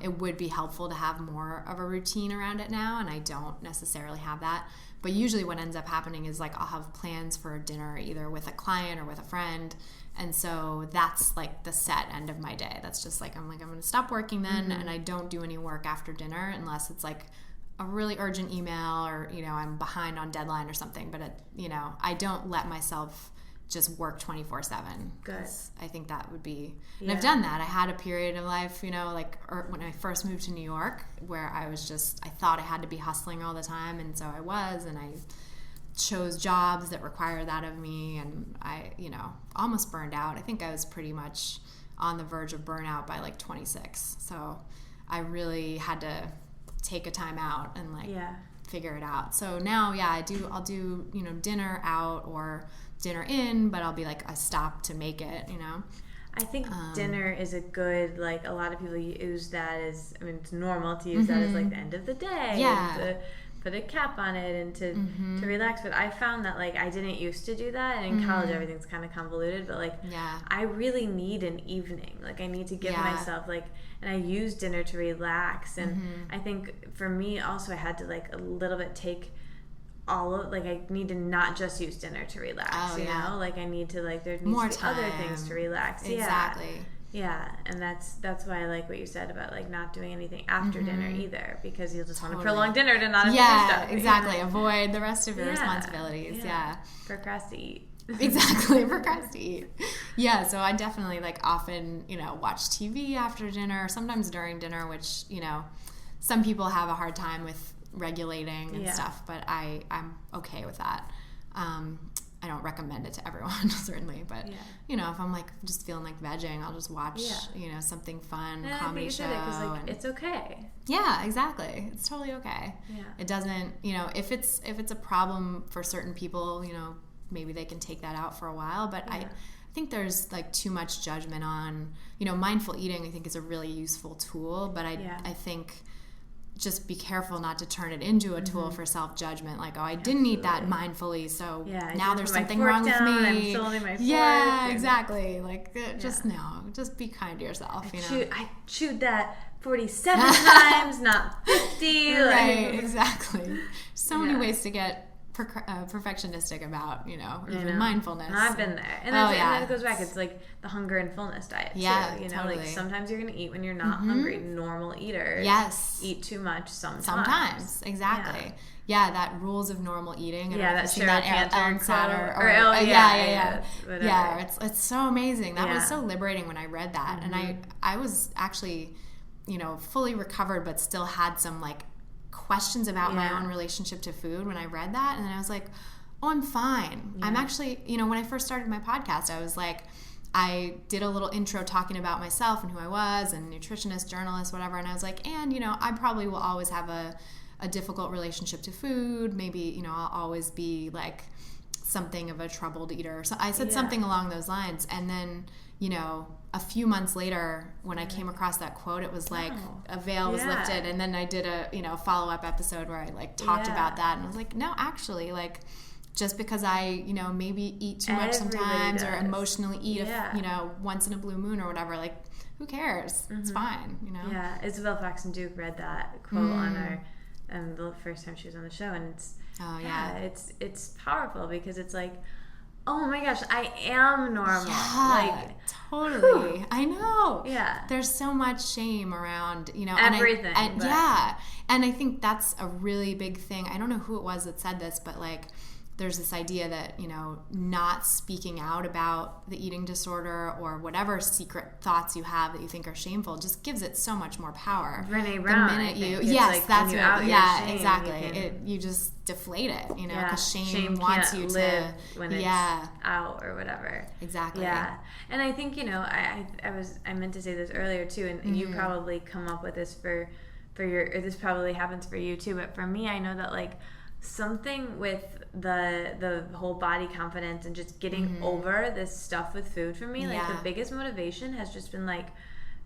Speaker 2: it would be helpful to have more of a routine around it now, and I don't necessarily have that. But usually what ends up happening is like I'll have plans for dinner either with a client or with a friend, and so that's like the set end of my day. That's just like I'm going to stop working then, and I don't do any work after dinner unless it's like a really urgent email or, you know, I'm behind on deadline or something. But you know, I don't let myself just work 24/7.
Speaker 1: Good.
Speaker 2: I think that would be, and I've done that. I had a period of life, you know, like when I first moved to New York where I thought I had to be hustling all the time, and so I was, and I chose jobs that require that of me, and I, you know, almost burned out. I think I was pretty much on the verge of burnout by like 26. So I really had to take a time out and like figure it out. So now, I'll do, you know, dinner out or dinner in, but I'll be like, I stop to make it, you know.
Speaker 1: I think dinner is a good, like, a lot of people use that as, I mean, it's normal to use that as like the end of the day.
Speaker 2: Yeah.
Speaker 1: And to put a cap on it and to relax. But I found that like I didn't used to do that, and in college everything's kind of convoluted, but like I really need an evening. Like I need to give myself like, and I use dinner to relax. And I think for me also I had to like a little bit take all of, like I need to not just use dinner to relax, you know? Like I need to like, there needs to be other things to relax.
Speaker 2: Exactly.
Speaker 1: Yeah, and that's why I like what you said about like not doing anything after dinner either, because you'll just want to prolong dinner to not have to do stuff.
Speaker 2: Exactly. Avoid the rest of your responsibilities.
Speaker 1: Procrastinate.
Speaker 2: Exactly. Procrastinate. Yeah, so I definitely like often, you know, watch TV after dinner, sometimes during dinner, which, you know, some people have a hard time with regulating and stuff, but I'm okay with that. I don't recommend it to everyone, certainly, but you know, if I'm like just feeling like vegging, I'll just watch you know, something fun, comedy show.
Speaker 1: Like, it's okay.
Speaker 2: Yeah, exactly. It's totally okay.
Speaker 1: Yeah.
Speaker 2: It doesn't, you know, if it's a problem for certain people, you know, maybe they can take that out for a while, but I think there's like too much judgment on, you know, mindful eating I think is a really useful tool, but I think just be careful not to turn it into a tool for self-judgment, like, oh, I didn't eat that mindfully, so now there's something wrong with me.
Speaker 1: I'm still holding my fork.
Speaker 2: Exactly. Like, just be kind to yourself, you know.
Speaker 1: I chewed that 47 times, not 50.
Speaker 2: Right, exactly. So many ways to get perfectionistic about, even mindfulness.
Speaker 1: And I've been there. And then it goes back. It's like the hunger and fullness diet, too.
Speaker 2: Totally.
Speaker 1: Like sometimes you're going to eat when you're not hungry. Normal eaters eat too much sometimes.
Speaker 2: Exactly. Yeah, that rules of normal eating.
Speaker 1: That
Speaker 2: Ellen Satter. It's so amazing. That was so liberating when I read that. And I was actually, fully recovered, but still had some like questions about my own relationship to food when I read that. And then I was like, oh, I'm fine. I'm actually, when I first started my podcast, I was like, I did a little intro talking about myself and who I was, and nutritionist, journalist, whatever. And I was like, and, I probably will always have a difficult relationship to food. Maybe, I'll always be like something of a troubled eater. So I said something along those lines. And then, a few months later, when I came across that quote, it was like a veil was lifted. And then I did a follow-up episode where I like talked about that. And I was like, no, actually, like, just because I, maybe eat too much sometimes or emotionally eat, once in a blue moon or whatever, like, who cares? It's fine,
Speaker 1: Yeah, Isabel Paxton Duke read that quote on her the first time she was on the show, and it's powerful because it's like, oh my gosh, I am normal.
Speaker 2: Yeah, like, totally. Whew. I know.
Speaker 1: Yeah.
Speaker 2: There's so much shame around,
Speaker 1: everything.
Speaker 2: And I think that's a really big thing. I don't know who it was that said this, but like, there's this idea that, not speaking out about the eating disorder or whatever secret thoughts you have that you think are shameful just gives it so much more power.
Speaker 1: Brené Brown,
Speaker 2: the minute
Speaker 1: you,
Speaker 2: that's
Speaker 1: right.
Speaker 2: Yeah, exactly. You just deflate it, because shame wants you to
Speaker 1: when it's out or whatever.
Speaker 2: Exactly.
Speaker 1: Yeah, and I think I meant to say this earlier too, and you probably come up with this for this probably happens for you too, but for me, I know that like something with the whole body confidence and just getting over this stuff with food for me, like the biggest motivation has just been like,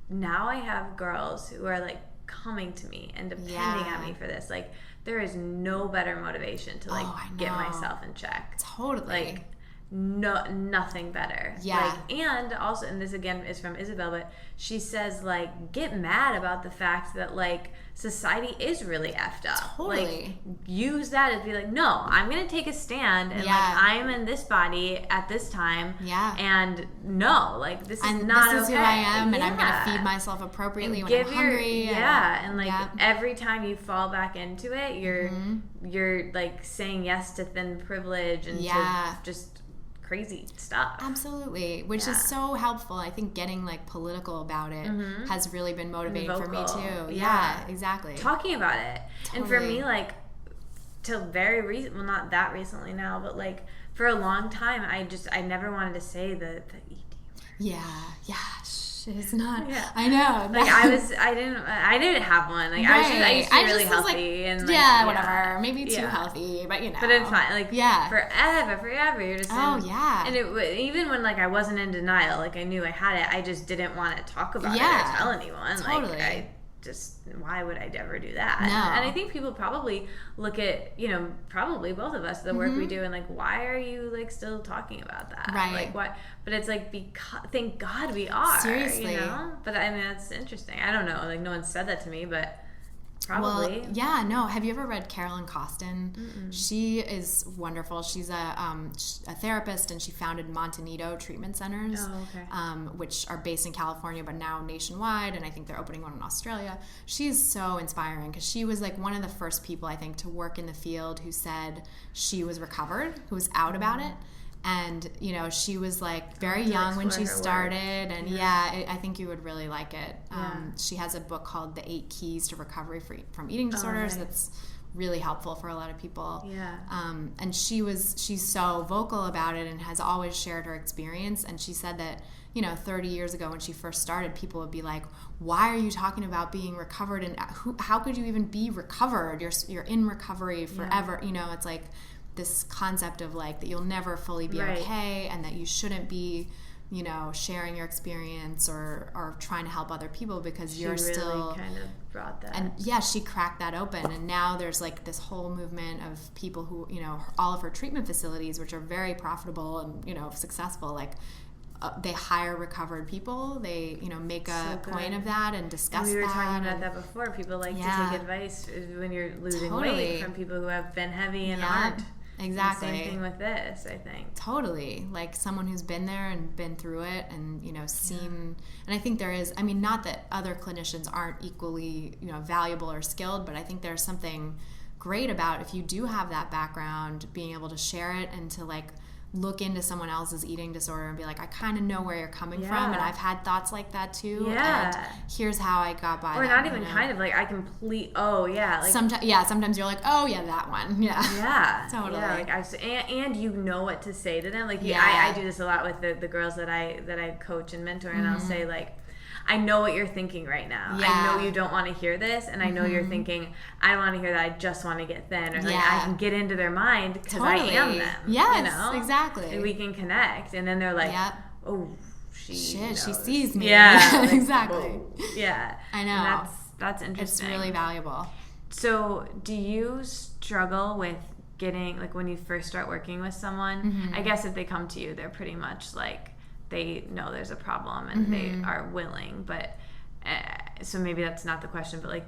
Speaker 1: now I have girls who are like coming to me and depending on me for this. Like there is no better motivation to like get myself in check.
Speaker 2: Totally.
Speaker 1: Like nothing better.
Speaker 2: Yeah.
Speaker 1: Like, and also, and this again is from Isabel, but she says like, get mad about the fact that like society is really effed up.
Speaker 2: Totally.
Speaker 1: Like use that as be like, no, I'm gonna take a stand and like I'm in this body at this time.
Speaker 2: Yeah.
Speaker 1: And no, like this is not okay.
Speaker 2: This is who I am, and I'm gonna feed myself appropriately when I'm hungry.
Speaker 1: And like every time you fall back into it, you're like saying yes to thin privilege and to just crazy stuff.
Speaker 2: Absolutely, which is so helpful. I think getting like political about it has really been motivating for me too. Yeah, exactly.
Speaker 1: Talking about it. Totally. And for me, like till very recent, well, not that recently now, but like for a long time, I never wanted to say the ED word. It's not. Yeah. I know.
Speaker 2: Like
Speaker 1: I didn't have one. Like I used to be really healthy and like,
Speaker 2: whatever. Maybe too healthy, but
Speaker 1: But it's fine. Like forever. You're just and it even when like I wasn't in denial, like I knew I had it, I just didn't want to talk about it or tell anyone.
Speaker 2: Totally.
Speaker 1: Like why would I ever do that?
Speaker 2: No.
Speaker 1: And I think people probably look at, probably both of us, the work we do, and like, why are you like still talking about that?
Speaker 2: Right.
Speaker 1: Like what? But it's like, because thank God we are.
Speaker 2: Seriously.
Speaker 1: But I mean, that's interesting. I don't know. Like no one said that to me, but probably.
Speaker 2: Well, have you ever read Carolyn Costin? She is wonderful. She's a therapist, and she founded Montanito treatment centers, which are based in California but now nationwide, and I think they're opening one in Australia. She's so inspiring because she was like one of the first people, I think, to work in the field who said she was recovered, who was out about it. And, she was like very young when she started. And I think you would really like it. She has a book called The 8 Keys to Recovery from Eating Disorders that's really helpful for a lot of people.
Speaker 1: Yeah.
Speaker 2: And she's so vocal about it and has always shared her experience. And she said that, 30 years ago when she first started, people would be like, why are you talking about being recovered? And how could you even be recovered? You're in recovery forever. It's like this concept of like that you'll never fully be okay, and that you shouldn't be, sharing your experience or trying to help other people because you're
Speaker 1: really
Speaker 2: still
Speaker 1: kind of brought that.
Speaker 2: And she cracked that open, and now there's like this whole movement of people who, all of her treatment facilities, which are very profitable and successful, like they hire recovered people. They, make a point of that and discuss that.
Speaker 1: We were talking about that before. People like to take advice when you're losing weight from people who have been heavy and aren't
Speaker 2: Exactly.
Speaker 1: And same thing with this, I think.
Speaker 2: Totally. Like someone who's been there and been through it and, seen, and I think there is, not that other clinicians aren't equally, valuable or skilled, but I think there's something great about if you do have that background, being able to share it and to like look into someone else's eating disorder and be like, I kind of know where you're coming from, and I've had thoughts like that too. And here's how I got by.
Speaker 1: Or
Speaker 2: that,
Speaker 1: not even kind of like like
Speaker 2: sometimes you're like, oh yeah, that one.
Speaker 1: Yeah.
Speaker 2: Totally.
Speaker 1: Yeah, like and you know what to say to them. Like I do this a lot with the girls that I coach and mentor, and I'll say like, I know what you're thinking right now. Yeah. I know you don't want to hear this, and I know you're thinking, I don't want to hear that, I just want to get thin. Or like, I can get into their mind because I am them.
Speaker 2: Yes, exactly.
Speaker 1: And we can connect. And then they're like, oh, she
Speaker 2: sees me.
Speaker 1: Yeah. Like,
Speaker 2: exactly.
Speaker 1: whoa. Yeah.
Speaker 2: I know.
Speaker 1: And that's interesting.
Speaker 2: It's really valuable.
Speaker 1: So do you struggle with getting, like when you first start working with someone, I guess if they come to you, they're pretty much like, they know there's a problem and they are willing, but so maybe that's not the question, but like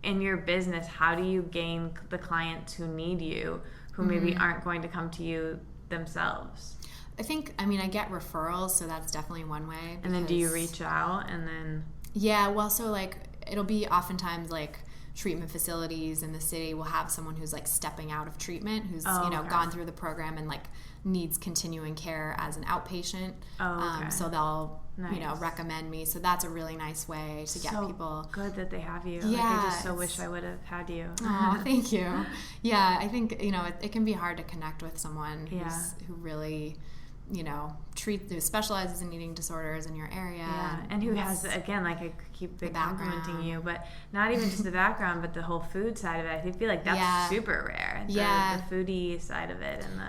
Speaker 1: in your business, how do you gain the clients who need you, who maybe aren't going to come to you themselves?
Speaker 2: I think, I get referrals, so that's definitely one way.
Speaker 1: And then do you reach out and then?
Speaker 2: Yeah, well, so like it'll be oftentimes like treatment facilities in the city will have someone who's like stepping out of treatment, who's gone through the program and like needs continuing care as an outpatient. So they'll recommend me. So that's a really nice way to get people.
Speaker 1: Good that they have you.
Speaker 2: Yeah,
Speaker 1: like, I just so wish I would have had you.
Speaker 2: Oh, thank you. Yeah, I think it can be hard to connect with someone who really who specializes in eating disorders in your area.
Speaker 1: Yeah, and who has, again, like I keep complimenting you, but not even just the background, but the whole food side of it. I feel like that's super rare. The foodie side of it and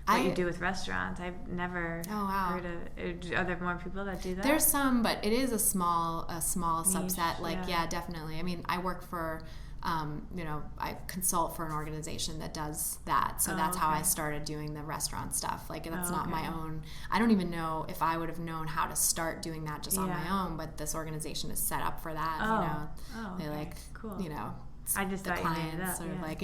Speaker 1: what you do with restaurants. I've never heard of. Are there more people that do that?
Speaker 2: There's some, but it is a small subset. Like, definitely. I work for, I consult for an organization that does that. So that's how I started doing the restaurant stuff. Like, that's not my own. I don't even know if I would have known how to start doing that just on my own, but this organization is set up for that. They
Speaker 1: cool.
Speaker 2: I just
Speaker 1: thought
Speaker 2: clients
Speaker 1: you made it up,
Speaker 2: sort of like,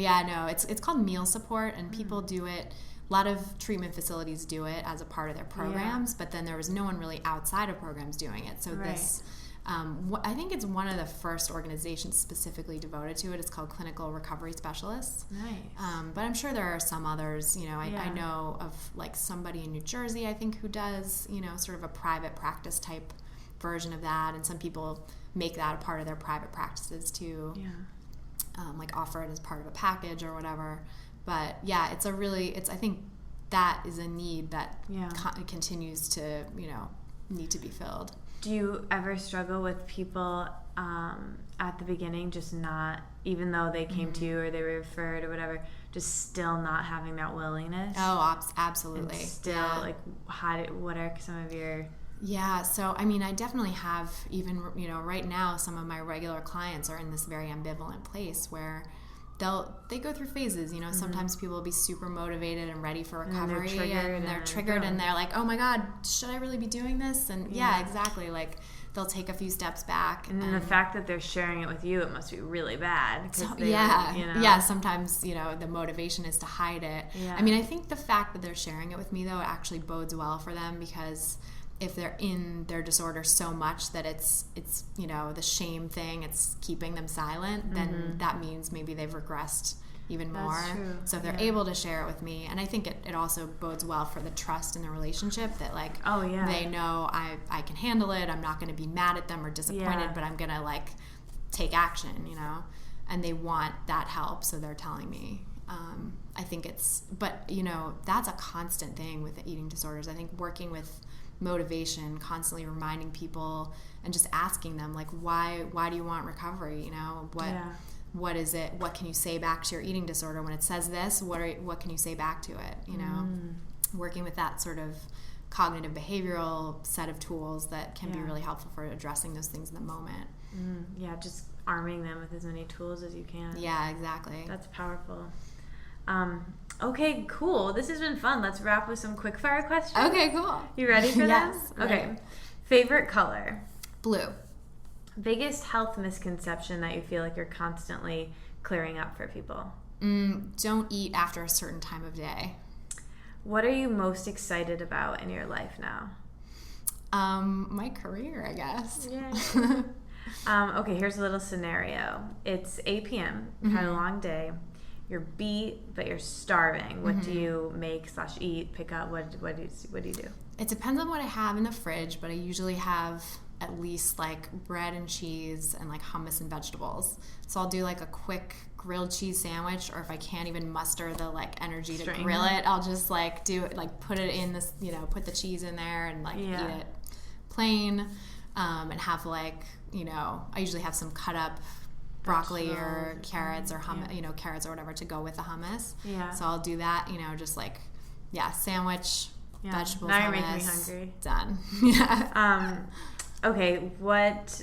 Speaker 2: it's called meal support, and people do it. A lot of treatment facilities do it as a part of their programs, but then there was no one really outside of programs doing it. So this, I think it's one of the first organizations specifically devoted to it. It's called Clinical Recovery Specialists.
Speaker 1: Nice.
Speaker 2: But I'm sure there are some others. I know of like somebody in New Jersey, I think, who does, sort of a private practice type version of that. And some people make that a part of their private practices too. Yeah. Like offer it as part of a package or whatever. But yeah, I think that is a need that continues to, need to be filled.
Speaker 1: Do you ever struggle with people at the beginning just not, even though they came to you or they were referred or whatever, just still not having that willingness?
Speaker 2: Oh, absolutely.
Speaker 1: And still, like, what are some of your...
Speaker 2: Yeah, so I definitely have, even, right now, some of my regular clients are in this very ambivalent place where they go through phases. Sometimes people will be super motivated and ready for recovery, and they're triggered and they're like, oh my God, should I really be doing this? And exactly, like they'll take a few steps back,
Speaker 1: and then the fact that they're sharing it with you, it must be really bad.
Speaker 2: Sometimes the motivation is to hide it. I think the fact that they're sharing it with me though actually bodes well for them, because if they're in their disorder so much that it's the shame thing, it's keeping them silent, then that means maybe they've regressed even more.
Speaker 1: That's true.
Speaker 2: So if they're able to share it with me, and I think it also bodes well for the trust in the relationship, that like they know I can handle it, I'm not going to be mad at them or disappointed, but I'm going to like take action, and they want that help, so they're telling me. I think that's a constant thing with the eating disorders. I think working with motivation, constantly reminding people and just asking them like, why do you want recovery? What is it? What can you say back to your eating disorder when it says this? What can you say back to it? Working with that sort of cognitive behavioral set of tools that can be really helpful for addressing those things in the moment.
Speaker 1: Just arming them with as many tools as you can.
Speaker 2: Yeah, exactly.
Speaker 1: That's powerful. Okay, cool. This has been fun. Let's wrap with some quick fire questions.
Speaker 2: Okay, cool.
Speaker 1: You ready for
Speaker 2: Yes.
Speaker 1: them? Okay. Ready. Favorite color?
Speaker 2: Blue.
Speaker 1: Biggest health misconception that you feel like you're constantly clearing up for people?
Speaker 2: Don't eat after a certain time of day.
Speaker 1: What are you most excited about in your life now?
Speaker 2: My career, I guess.
Speaker 1: Yeah. Okay, here's a little scenario. It's 8 p.m. You've had a long day. You're beat, but you're starving. What do you make/eat, pick up? What do you do?
Speaker 2: It depends on what I have in the fridge, but I usually have at least like bread and cheese and like hummus and vegetables. So I'll do like a quick grilled cheese sandwich, or if I can't even muster the like energy to grill it, I'll just like do it, like put it in this, put the cheese in there and like eat it plain, and have like, I usually have some cut up broccoli or carrots or hummus, carrots or whatever to go with the hummus. Yeah. So I'll do that, just like, sandwich, vegetables,
Speaker 1: now
Speaker 2: hummus.
Speaker 1: You're making me hungry.
Speaker 2: Done. Yeah.
Speaker 1: Okay, what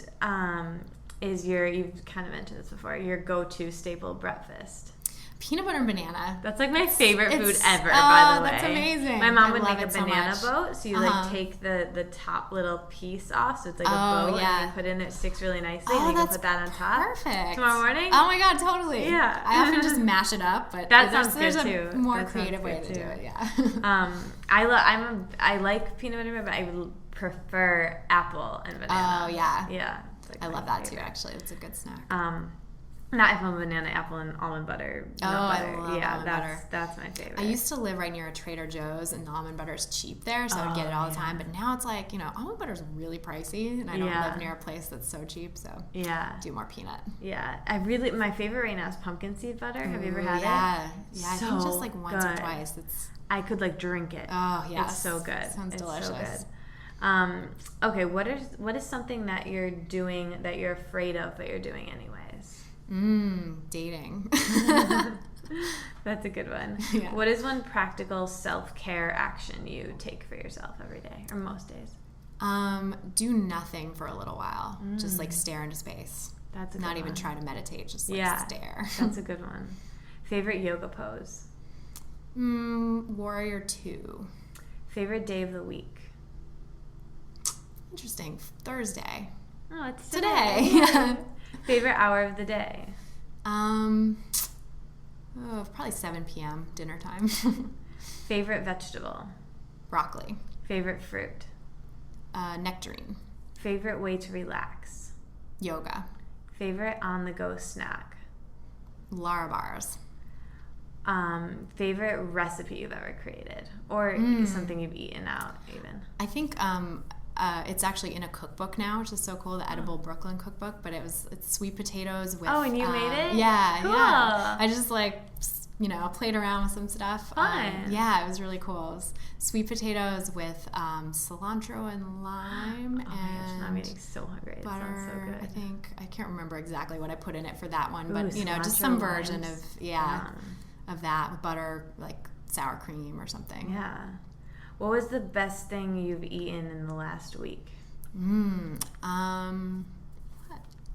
Speaker 1: is you've kind of mentioned this before, your go-to staple breakfast?
Speaker 2: Peanut butter and banana.
Speaker 1: That's like my favorite food ever, by the way.
Speaker 2: That's amazing.
Speaker 1: My mom would make a banana boat, so you like take the top little piece off, so it's like a boat, and you put it in there, it sticks really nicely, and you can put that on top.
Speaker 2: Perfect.
Speaker 1: Tomorrow morning?
Speaker 2: Oh my god, totally.
Speaker 1: Yeah.
Speaker 2: I often just mash it up, but
Speaker 1: that sounds good too.
Speaker 2: There's a more creative way to do it, yeah.
Speaker 1: I like peanut butter, but I would prefer apple and banana.
Speaker 2: Oh yeah.
Speaker 1: Yeah.
Speaker 2: Like I love that too, actually. It's a good snack.
Speaker 1: Not apple and banana, apple and almond butter. Butter.
Speaker 2: I love almond butter.
Speaker 1: That's my favorite.
Speaker 2: I used to live right near a Trader Joe's, and the almond butter is cheap there, so I would get it all the time. But now it's like, almond butter is really pricey, and I don't live near a place that's so cheap, so do more peanut.
Speaker 1: Yeah. My favorite right now is pumpkin seed butter. Have you ever had it?
Speaker 2: Yeah, I think just like once or twice.
Speaker 1: I could like drink it.
Speaker 2: Oh, yeah.
Speaker 1: It's so good.
Speaker 2: Sounds delicious. So
Speaker 1: good. Okay, what is something that you're doing that you're afraid of, but you're doing anyways?
Speaker 2: Dating.
Speaker 1: That's a good one.
Speaker 2: Yeah.
Speaker 1: What is one practical self-care action you take for yourself every day or most days?
Speaker 2: Do nothing for a little while. Just like stare into space.
Speaker 1: That's a good
Speaker 2: Not even
Speaker 1: one.
Speaker 2: try to meditate, just like stare.
Speaker 1: That's a good one. Favorite yoga pose?
Speaker 2: Warrior 2.
Speaker 1: Favorite day of the week?
Speaker 2: Interesting. Thursday.
Speaker 1: Oh, it's today. Favorite hour of the day?
Speaker 2: Probably 7 p.m. dinner time.
Speaker 1: Favorite vegetable?
Speaker 2: Broccoli.
Speaker 1: Favorite fruit?
Speaker 2: Nectarine.
Speaker 1: Favorite way to relax?
Speaker 2: Yoga.
Speaker 1: Favorite on-the-go snack?
Speaker 2: Lara bars.
Speaker 1: Favorite recipe you've ever created? Or something you've eaten out even?
Speaker 2: I think it's actually in a cookbook now, which is so cool, the Edible Brooklyn cookbook, but it's sweet potatoes with...
Speaker 1: Oh, and you made it?
Speaker 2: Yeah,
Speaker 1: cool.
Speaker 2: Yeah. I just played around with some stuff.
Speaker 1: Fun.
Speaker 2: Yeah, it was really cool. It was sweet potatoes with cilantro and lime
Speaker 1: and my gosh, I'm getting so hungry. It
Speaker 2: butter,
Speaker 1: sounds so good.
Speaker 2: I can't remember exactly what I put in it for that one, but just
Speaker 1: cilantro
Speaker 2: some version of that with butter, like sour cream or something.
Speaker 1: Yeah. What was the best thing you've eaten in the last week?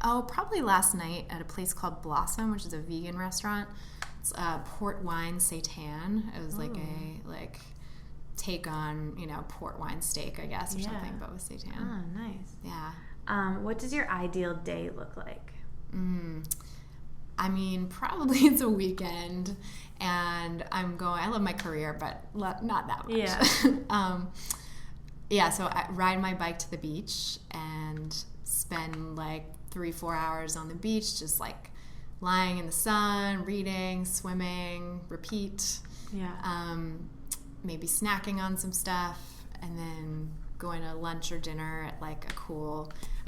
Speaker 2: Probably last night at a place called Blossom, which is a vegan restaurant. It's port wine seitan. It was like a take on port wine steak, I guess, or something, but with seitan.
Speaker 1: Oh, nice.
Speaker 2: Yeah.
Speaker 1: What does your ideal day look like?
Speaker 2: I mean, probably it's a weekend, and I love my career, but not that much. Yeah. So I ride my bike to the beach and spend like 3-4 hours on the beach, just like lying in the sun, reading, swimming, repeat.
Speaker 1: Yeah.
Speaker 2: Maybe snacking on some stuff, and then going to lunch or dinner at like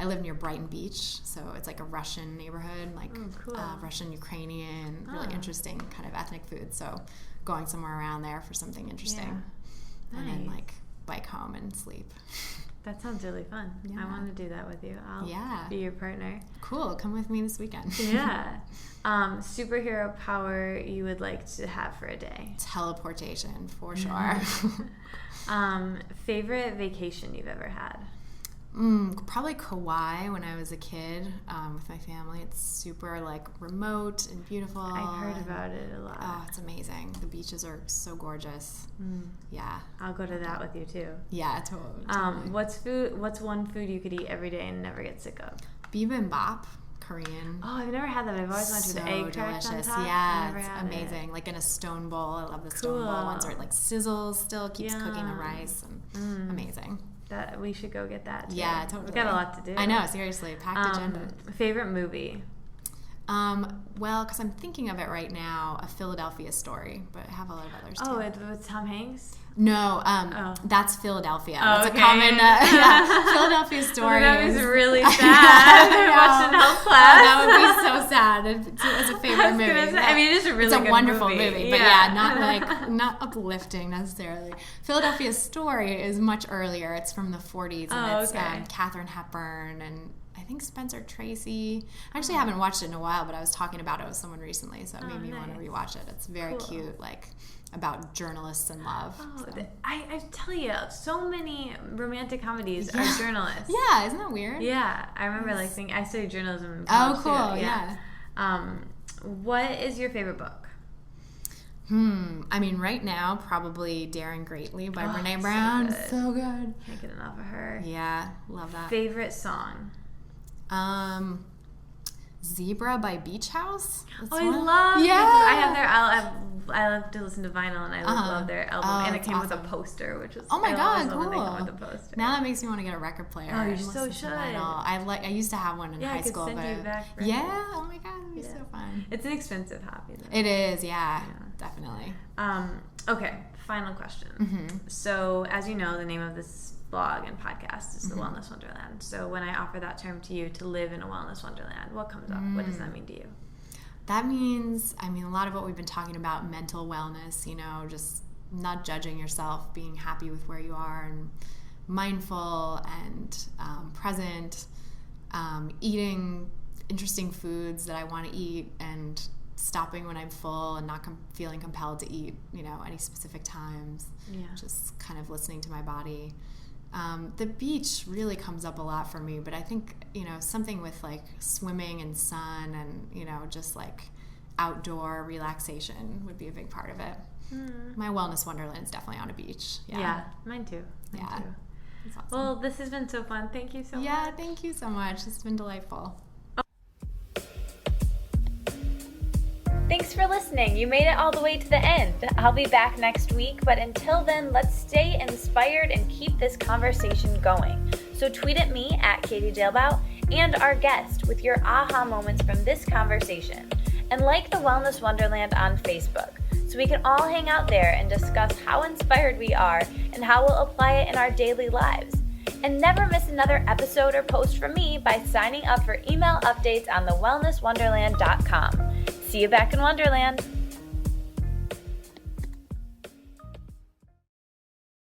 Speaker 2: I live near Brighton Beach, so it's like a Russian neighborhood, like
Speaker 1: cool.
Speaker 2: Russian, Ukrainian, really interesting kind of ethnic food. So going somewhere around there for something interesting, and then like bike home and sleep.
Speaker 1: That sounds really fun. Yeah. I want to do that with you. I'll be your partner.
Speaker 2: Cool. Come with me this weekend.
Speaker 1: Yeah. Superhero power you would like to have for a day?
Speaker 2: Teleportation, for sure.
Speaker 1: Favorite vacation you've ever had?
Speaker 2: Probably Kauai when I was a kid with my family. It's super like remote and beautiful.
Speaker 1: I've heard about it a lot.
Speaker 2: Oh, it's amazing. The beaches are so gorgeous. Yeah.
Speaker 1: I'll go to that with you too.
Speaker 2: Yeah, totally.
Speaker 1: What's one food you could eat every day and never get sick of?
Speaker 2: Bibimbap, Korean.
Speaker 1: Oh, I've never had that. I've always wanted to.
Speaker 2: So
Speaker 1: The egg cracks on
Speaker 2: delicious.
Speaker 1: top.
Speaker 2: Yeah, it's amazing. Like in a stone bowl. I love the stone bowl ones where it like sizzles still, keeps cooking the rice. And amazing.
Speaker 1: That we should go get that too.
Speaker 2: Yeah, totally.
Speaker 1: We've got a lot to do.
Speaker 2: I know, seriously. Packed agenda.
Speaker 1: Favorite movie?
Speaker 2: Well, because I'm thinking of it right now, A Philadelphia Story, but I have a lot of others too.
Speaker 1: Oh, with Tom Hanks?
Speaker 2: No, that's Philadelphia.
Speaker 1: Oh,
Speaker 2: that's
Speaker 1: okay.
Speaker 2: a common, Philadelphia Story.
Speaker 1: That was really sad. I watched in health class.
Speaker 2: That would be so sad. It's a favorite movie.
Speaker 1: I mean, it's a really good
Speaker 2: It's a wonderful movie, but
Speaker 1: yeah,
Speaker 2: not uplifting necessarily. Philadelphia Story is much earlier. It's from the 40s, and it's Katharine Hepburn and I think Spencer Tracy. I actually haven't watched it in a while, but I was talking about it with someone recently, so it made me want to rewatch it. It's very cute, like about journalists and love.
Speaker 1: Oh, so. I tell you, so many romantic comedies are journalists.
Speaker 2: Yeah, isn't that weird?
Speaker 1: Yeah, I remember like thinking, I studied journalism.
Speaker 2: Oh, cool,
Speaker 1: too. Yeah. What is your favorite book?
Speaker 2: I mean, right now, probably Daring Greatly by Brene Brown. So good.
Speaker 1: Can't get enough of her.
Speaker 2: Yeah, love that.
Speaker 1: Favorite song?
Speaker 2: Zebra by Beach House.
Speaker 1: That's I love. Yeah, I have their. I love to listen to vinyl, and I love their album. And it came with a poster, which was
Speaker 2: my god, cool.
Speaker 1: When they come with a poster.
Speaker 2: Now that makes me want to get a record player.
Speaker 1: Oh, you so should.
Speaker 2: I used to have one in high school,
Speaker 1: but you back
Speaker 2: oh my god, it'd be so fun.
Speaker 1: It's an expensive hobby, though.
Speaker 2: It is, yeah. Definitely.
Speaker 1: Okay, final question. So, as you know, the name of this blog and podcast is the Wellness Wonderland. So when I offer that term to you, to live in a wellness wonderland, what comes up? What does that mean to you?
Speaker 2: That means, I mean, a lot of what we've been talking about, mental wellness, you know, just not judging yourself, being happy with where you are and mindful and present, eating interesting foods that I want to eat and stopping when I'm full and not feeling compelled to eat, you know, any specific times. Yeah. Just kind of listening to my body. The beach really comes up a lot for me, but I think, you know, something with like swimming and sun and, you know, just like outdoor relaxation would be a big part of it. My wellness wonderland is definitely on a beach.
Speaker 1: Yeah, mine too. Mine too. That's awesome. Well, this has been so fun. Thank you so much.
Speaker 2: Yeah, thank you so much. It's been delightful.
Speaker 1: Thanks for listening. You made it all the way to the end. I'll be back next week, but until then, let's stay inspired and keep this conversation going. So tweet at me at Katie Dalebout and our guest with your aha moments from this conversation. And like the Wellness Wonderland on Facebook, so we can all hang out there and discuss how inspired we are and how we'll apply it in our daily lives. And never miss another episode or post from me by signing up for email updates on thewellnesswonderland.com. See you back in Wonderland.